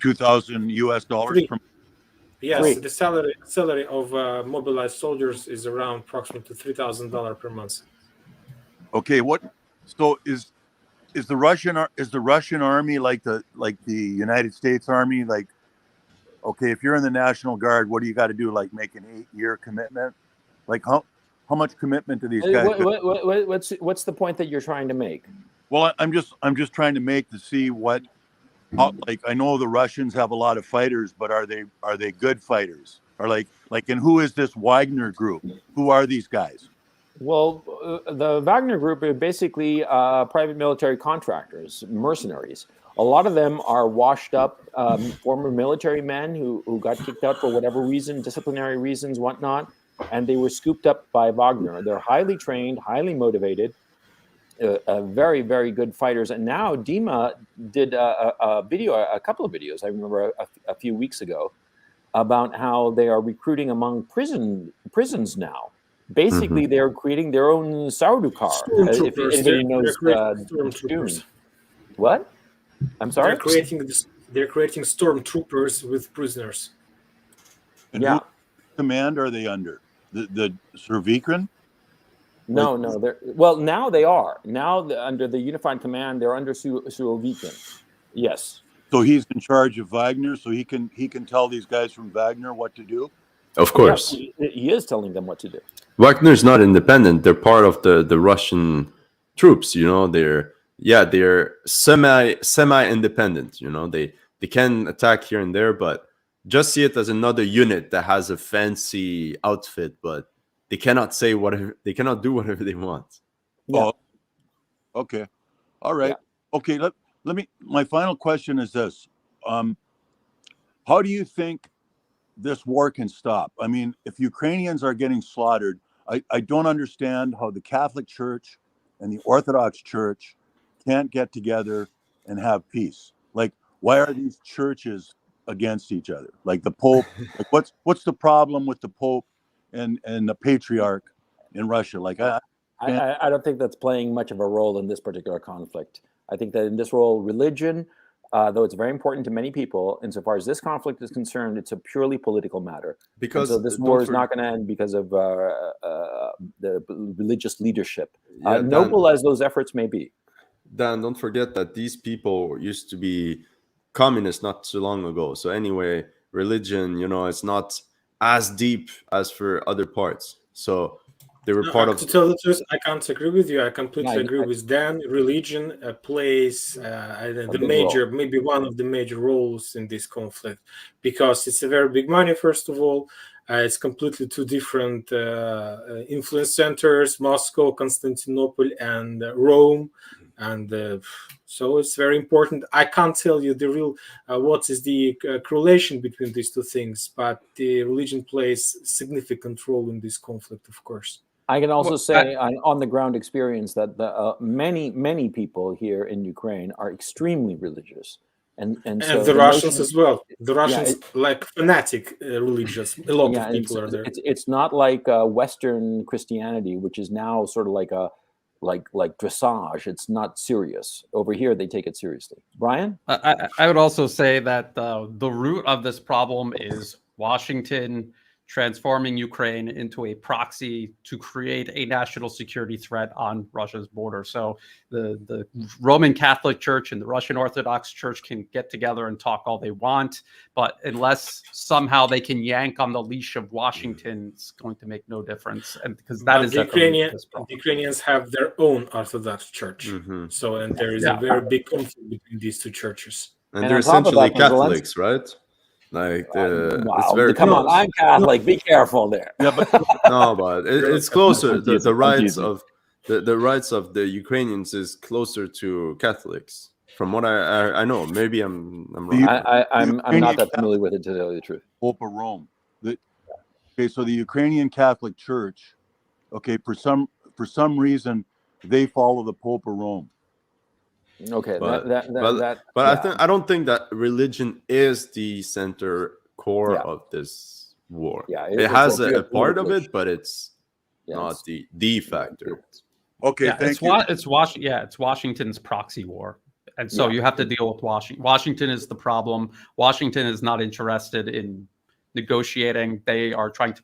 $2,000 US per month? Yes, the salary of mobilized soldiers is around approximately $3,000 per month. Okay, so is is the Russian army like the United States Army? Like, okay, if you're in the National Guard, what do you got to do? Like, make an 8-year commitment? Like, how much commitment do these guys? What's the point that you're trying to make? Well, I'm just trying to make to see what. Like, I know the Russians have a lot of fighters, but are they good fighters? Or like, and who is this Wagner group? Who are these guys? Well, the Wagner group are basically private military contractors, mercenaries. A lot of them are washed up former military men who got kicked out for whatever reason, disciplinary reasons, whatnot, and they were scooped up by Wagner. They're highly trained, highly motivated, very, very good fighters. And now Dima did a couple of videos, I remember a few weeks ago, about how they are recruiting among prisons now. Basically, they're creating their own Saurukar. If anybody knows Stormtroopers. What? I'm sorry? They're creating stormtroopers with prisoners. And who command are they under? The Surovikin? No. Now they are. Now under the unified command, they're under Surovikin. Yes. So he's in charge of Wagner, so he can tell these guys from Wagner what to do? Of course. Yeah, he is telling them what to do. Wagner's not independent. They're part of the Russian troops, you know. They're semi-independent, you know. They can attack here and there, but just see it as another unit that has a fancy outfit, but they cannot say whatever, they cannot do whatever they want. Yeah. Oh, okay. All right. Yeah. Okay, let me, my final question is this. How do you think this war can stop? I mean, if Ukrainians are getting slaughtered, I don't understand how the Catholic Church and the Orthodox Church can't get together and have peace. Like, why are these churches against each other? Like the Pope, like what's the problem with the Pope and the Patriarch in Russia? Like, I don't think that's playing much of a role in this particular conflict. I think that in this role, religion, though it's very important to many people, insofar as this conflict is concerned, it's a purely political matter. Because so this war is not going to end because of the religious leadership, noble as those efforts may be. Dan, don't forget that these people used to be communists not too long ago. So anyway, religion, you know, it's not as deep as for other parts. So they were part of. To tell the truth, I can't agree with you. I completely agree with Dan. Religion plays the major, maybe one of the major roles in this conflict, because it's a very big money. First of all, it's completely two different influence centers: Moscow, Constantinople, and Rome. And so it's very important. I can't tell you the real what is the correlation between these two things, but the religion plays a significant role in this conflict, of course. I can also say on the ground experience that many people here in Ukraine are extremely religious, and so the Russians as well. The Russians like fanatic religious. A lot of people are there. It's not like Western Christianity, which is now sort of like a like dressage. It's not serious. Over here, they take it seriously. Brian? I would also say that the root of this problem is Washington transforming Ukraine into a proxy to create a national security threat on Russia's border. So the Roman Catholic Church and the Russian Orthodox Church can get together and talk all they want, but unless somehow they can yank on the leash of Washington, it's going to make no difference. And because that is the Ukrainians have their own Orthodox Church. So, and there is a very big conflict between these two churches. And they're essentially Catholics, right? Like it's very come on, I'm Catholic. Be careful there. Yeah, but no, but it's closer. The rights of the rights of the Ukrainians is closer to Catholics, from what I know. Maybe I'm wrong. I'm not that familiar with it, to tell you the truth. Pope of Rome. Okay, so the Ukrainian Catholic Church, okay, for some reason they follow the Pope of Rome. Okay, but I don't think that religion is the center core of this war. Yeah, it has a part of it, but it's not the factor. Okay, it's Washington's proxy war, and so you have to deal with Washington. Washington is the problem. Washington is not interested in negotiating. They are trying to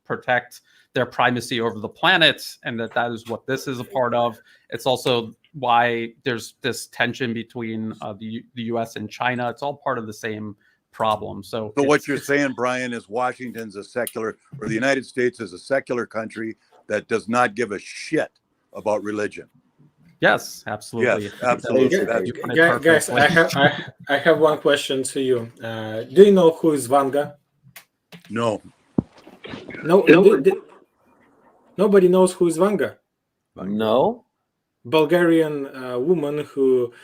protect their primacy over the planet, and that is what this is a part of. It's also why there's this tension between the U.S. and China. It's all part of the same problem. So what you're saying, Brian, is Washington's a secular, or the United States is a secular country that does not give a shit about religion. Yes, absolutely. Yes, absolutely. Guys, I have one question to you. Do you know who is Vanga? No. Nobody knows who is Vanga. No. Bulgarian woman who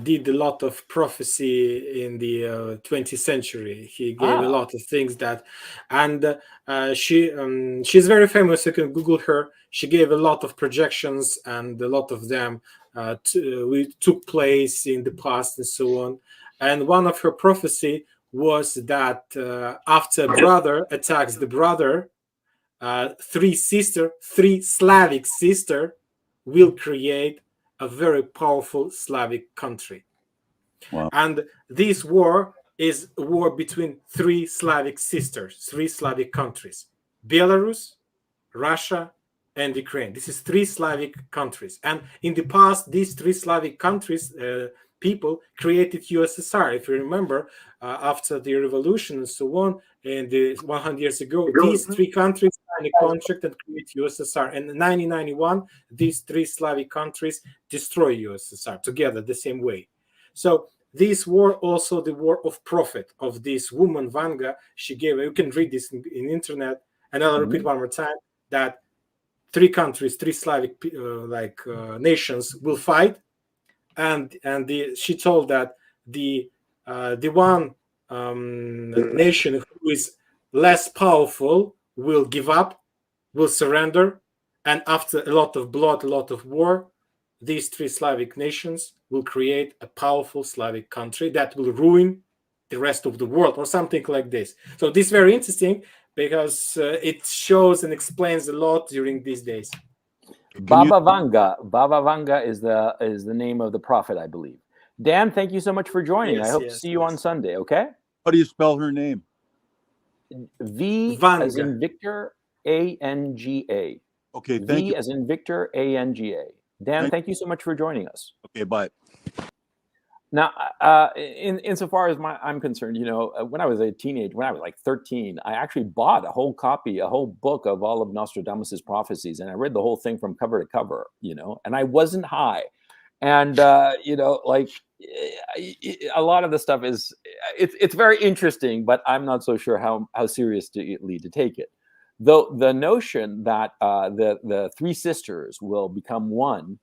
did a lot of prophecy in the 20th century. He gave a lot of things that, and she's very famous. You can Google her. She gave a lot of projections, and a lot of them took place in the past and so on. And one of her prophecy was that after brother attacks the brother, three Slavic sister will create a very powerful Slavic country. Wow. And this war is a war between three Slavic sisters, three Slavic countries: Belarus, Russia, and Ukraine. This is three Slavic countries. And in the past, these three Slavic countries, people created USSR. If you remember, after the revolution and so on, and 100 years ago, these three countries signed a contract and created USSR. And in 1991, these three Slavic countries destroy USSR together the same way. So this war, also the war of prophet of this woman Vanga, she gave. You can read this in internet, and I'll repeat one more time that three countries, three Slavic nations will fight, and she told that the one nation who is less powerful will give up, will surrender, and after a lot of blood, a lot of war, these three Slavic nations will create a powerful Slavic country that will ruin the rest of the world, or something like this. So this is very interesting because it shows and explains a lot during these days. Baba Vanga is the name of the prophet, I believe. Dan, thank you so much for joining. Yes, I hope to see you on Sunday, okay? How do you spell her name? V as in Victor, A-N-G-A. Okay, thank you. V as in Victor, A-N-G-A. Dan, thank you so much for joining us. Okay, bye. Now, insofar as I'm concerned, when I was a teenager, when I was like 13, I actually bought a whole book of all of Nostradamus's prophecies, and I read the whole thing from cover to cover, and I wasn't high. And, a lot of the stuff it's very interesting, but I'm not so sure how seriously to take it. Though the notion that the three sisters will become one,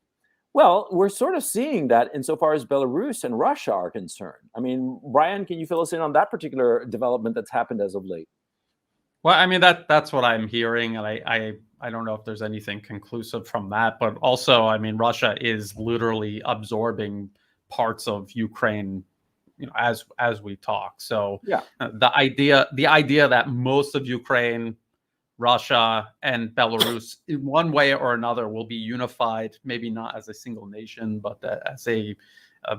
well, we're sort of seeing that insofar as Belarus and Russia are concerned. I mean, Brian, can you fill us in on that particular development that's happened as of late? Well, I mean, that's what I'm hearing, and I don't know if there's anything conclusive from that. But also, I mean, Russia is literally absorbing parts of Ukraine, as we talk. So yeah, the idea that most of Ukraine, Russia, and Belarus, in one way or another, will be unified, maybe not as a single nation, but as a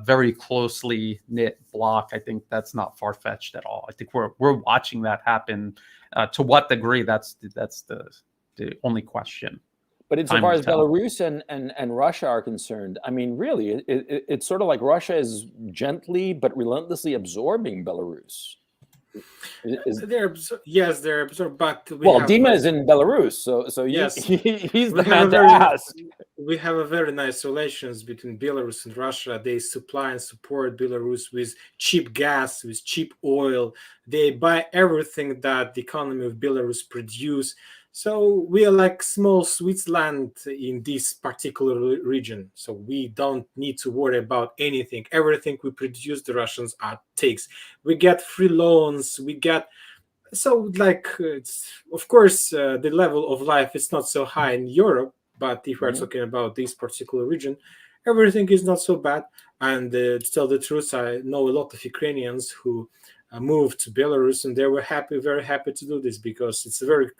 very closely knit bloc. I think that's not far-fetched at all. I think we're watching that happen. To what degree? That's the only question. But insofar as Belarus and Russia are concerned, I mean, really, it's sort of like Russia is gently but relentlessly absorbing Belarus. They're absorbed, but Dima is in Belarus, so yes, he's the man to ask. We have a very nice relations between Belarus and Russia. They supply and support Belarus with cheap gas, with cheap oil. They buy everything that the economy of Belarus produce. So we are like small Switzerland in this particular region. So we don't need to worry about anything. Everything we produce, the Russians takes. We get free loans. Of course, the level of life is not so high in Europe. But if we're talking about this particular region, everything is not so bad. And to tell the truth, I know a lot of Ukrainians who moved to Belarus, and they were very happy to do this because it's a very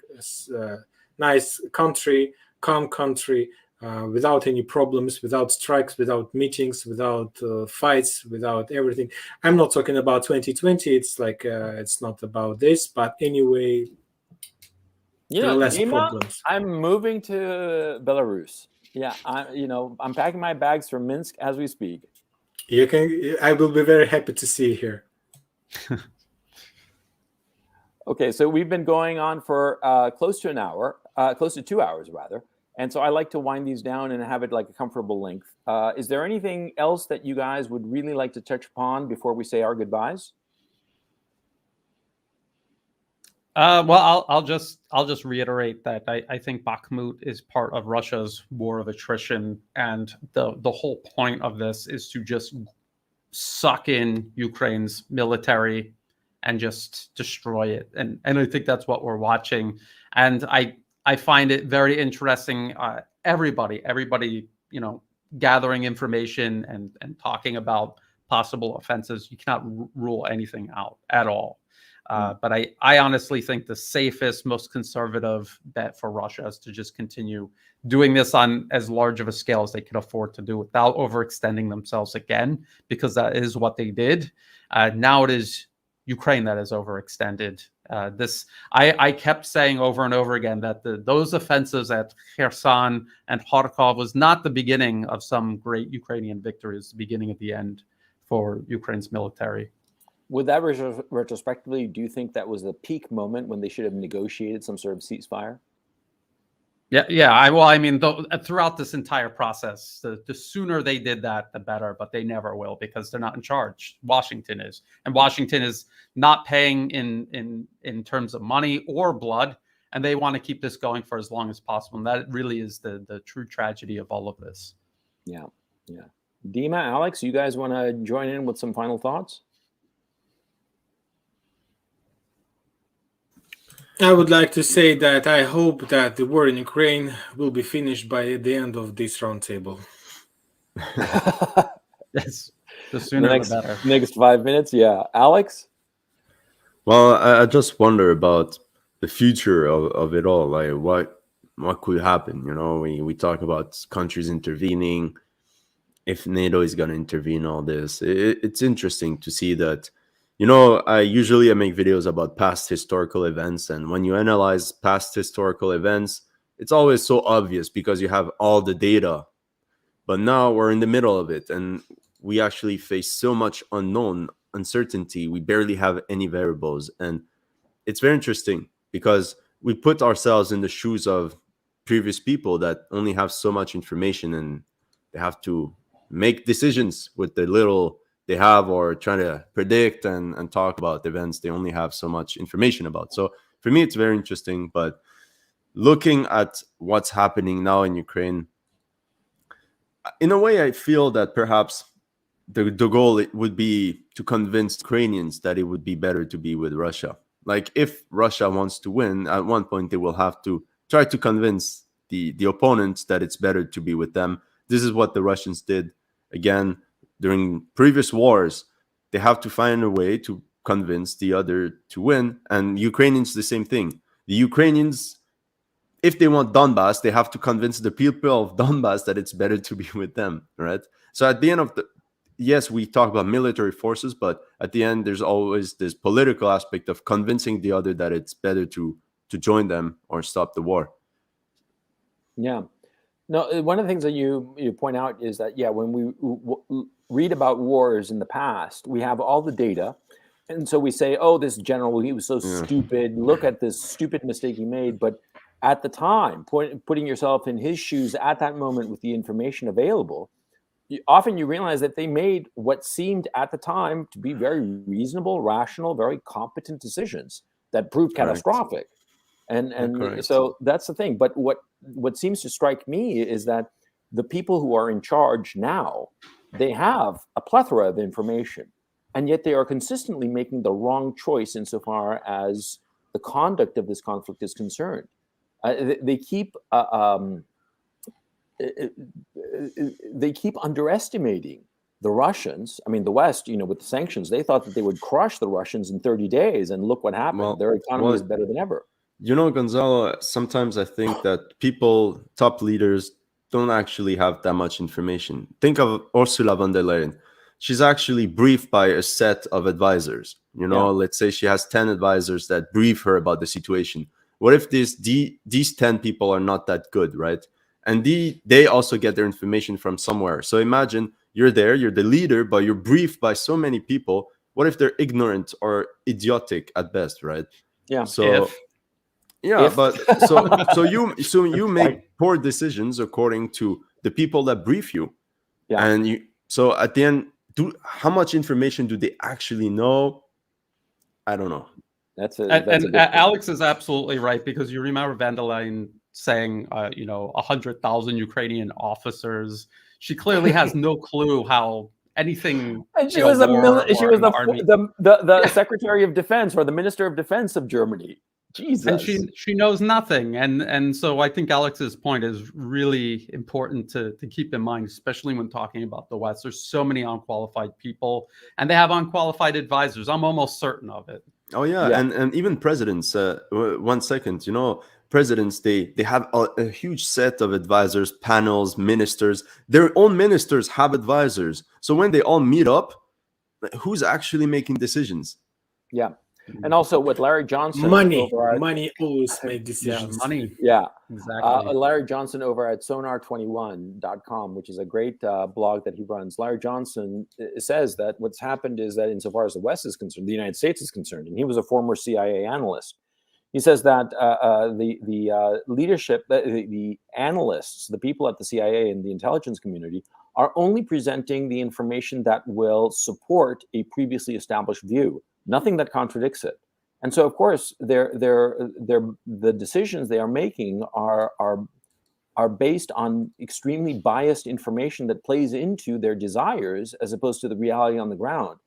nice country, calm country, without any problems, without strikes, without meetings, without fights, without everything. I'm not talking about 2020. It's like it's not about this, but anyway, there are less Dima, problems. I'm moving to Belarus. Yeah, I'm packing my bags for Minsk as we speak. You can. I will be very happy to see you here. Okay, so we've been going on for close to an hour, close to 2 hours rather. And so I like to wind these down and have it like a comfortable length. Is there anything else that you guys would really like to touch upon before we say our goodbyes? Well, I'll just reiterate that I think Bakhmut is part of Russia's war of attrition, and the whole point of this is to just suck in Ukraine's military and just destroy it. And I think that's what we're watching. And I find it very interesting. Everybody, gathering information and talking about possible offenses. You cannot rule anything out at all. But I honestly think the safest, most conservative bet for Russia is to just continue doing this on as large of a scale as they can afford to do without overextending themselves again, because that is what they did. Now it is Ukraine that is overextended. I kept saying over and over again that those offensives at Kherson and Kharkov was not the beginning of some great Ukrainian victory. It's the beginning of the end for Ukraine's military. With that retrospectively, do you think that was the peak moment when they should have negotiated some sort of ceasefire? Yeah. Throughout this entire process, the sooner they did that, the better. But they never will, because they're not in charge. Washington is, and Washington is not paying in terms of money or blood, and they want to keep this going for as long as possible. And that really is the true tragedy of all of this. Yeah. Dima, Alex, you guys want to join in with some final thoughts? I would like to say that I hope that the war in Ukraine will be finished by the end of this roundtable. Yes, the sooner the better. Next 5 minutes, yeah. Alex? Well, I just wonder about the future of it all. Like, what could happen? We talk about countries intervening, if NATO is going to intervene, all this. It's interesting to see that. I usually make videos about past historical events, and when you analyze past historical events, it's always so obvious because you have all the data. But now we're in the middle of it, and we actually face so much uncertainty. We barely have any variables, and it's very interesting because we put ourselves in the shoes of previous people that only have so much information, and they have to make decisions with the little they have, or trying to predict and talk about events they only have so much information about. So for me, it's very interesting. But looking at what's happening now in Ukraine, in a way, I feel that perhaps the goal would be to convince Ukrainians that it would be better to be with Russia. Like, if Russia wants to win, at one point they will have to try to convince the opponents that it's better to be with them. This is what the Russians did again during previous wars. They have to find a way to convince the other to win. And Ukrainians, the same thing. The Ukrainians, if they want Donbass, they have to convince the people of Donbass that it's better to be with them, right? So at the end of yes, we talk about military forces, but at the end, there's always this political aspect of convincing the other that it's better to join them or stop the war. Yeah. No, one of the things that you point out is that, when we read about wars in the past, we have all the data. And so we say, oh, this general, he was so stupid. Look at this stupid mistake he made. But at the time, putting yourself in his shoes at that moment with the information available, often you realize that they made what seemed at the time to be very reasonable, rational, very competent decisions that proved catastrophic. And so that's the thing. But what seems to strike me is that the people who are in charge now, they have a plethora of information, and yet they are consistently making the wrong choice insofar as the conduct of this conflict is concerned. They keep underestimating the Russians. I mean, the West, with the sanctions, they thought that they would crush the Russians in 30 days, and look what happened. Well, their economy is better than ever. Gonzalo, sometimes I think that top leaders, don't actually have that much information. Think of Ursula von der Leyen. She's actually briefed by a set of advisors. Let's say she has 10 advisors that brief her about the situation. What if these 10 people are not that good, right? And they also get their information from somewhere. So imagine you're there, you're the leader, but you're briefed by so many people. What if they're ignorant or idiotic at best, right? Yeah. So so you make poor decisions according to the people that brief you. Yeah. And so at the end, how much information do they actually know? I don't know. That's Alex is absolutely right, because you remember von der Leyen saying, 100,000 Ukrainian officers. She clearly has no clue how anything. And she was the Secretary of Defense or the Minister of Defense of Germany. Jesus. And she knows nothing. And so I think Alex's point is really important to keep in mind, especially when talking about the West. There's so many unqualified people, and they have unqualified advisors. I'm almost certain of it. Oh yeah. And even presidents. 1 second, presidents, they have a huge set of advisors, panels, ministers. Their own ministers have advisors. So when they all meet up, who's actually making decisions? Yeah. And also with Larry Johnson, money always make decisions. Yeah, money. Yeah, exactly. Larry Johnson over at sonar21.com, which is a great blog that he runs. Larry Johnson says that what's happened is that insofar as the West is concerned, the United States is concerned, and he was a former CIA analyst. He says that the leadership, the analysts, the people at the CIA and the intelligence community are only presenting the information that will support a previously established view. Nothing that contradicts it. And so, of course, the decisions they are making are based on extremely biased information that plays into their desires as opposed to the reality on the ground.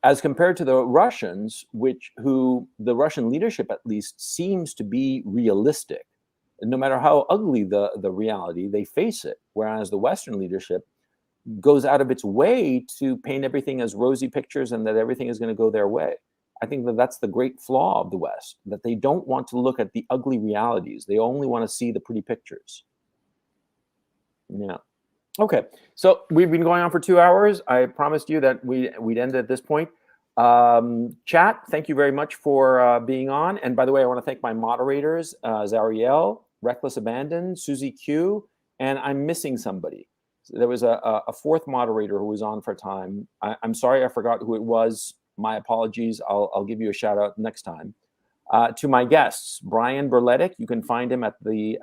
As compared to the Russians, who the Russian leadership at least seems to be realistic. No matter how ugly the reality, they face it. Whereas the Western leadership goes out of its way to paint everything as rosy pictures and that everything is going to go their way. I think that's the great flaw of the West, that they don't want to look at the ugly realities. They only want to see the pretty pictures. Yeah. Okay. So we've been going on for 2 hours. I promised you that we'd end at this point. Chat, thank you very much for being on. And by the way, I want to thank my moderators, Zariel, Reckless Abandon, Susie Q, and I'm missing somebody. There was a fourth moderator who was on for a time. I'm sorry, I forgot who it was. My apologies. I'll give you a shout out next time. To my guests, Brian Berletic, you can find him at the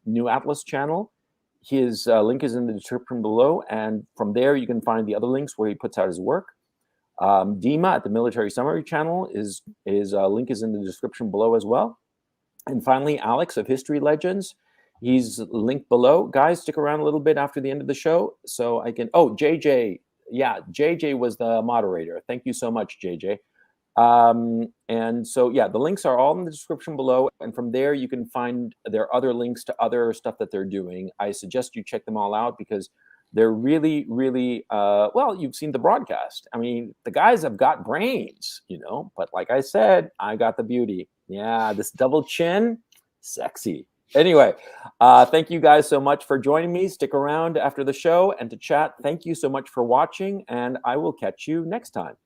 New Atlas channel. His link is in the description below, and from there you can find the other links where he puts out his work. Dima at the Military Summary channel, his link is in the description below as well. And finally, Alex of History Legends. He's linked below. Guys, stick around a little bit after the end of the show so I can... Oh, JJ. Yeah, JJ was the moderator. Thank you so much, JJ. And so, yeah, the links are all in the description below. And from there, you can find their other links to other stuff that they're doing. I suggest you check them all out because they're really, really... well, you've seen the broadcast. I mean, the guys have got brains, But like I said, I got the beauty. Yeah, this double chin, sexy. Anyway, thank you guys so much for joining me. Stick around after the show and to chat. Thank you so much for watching, and I will catch you next time.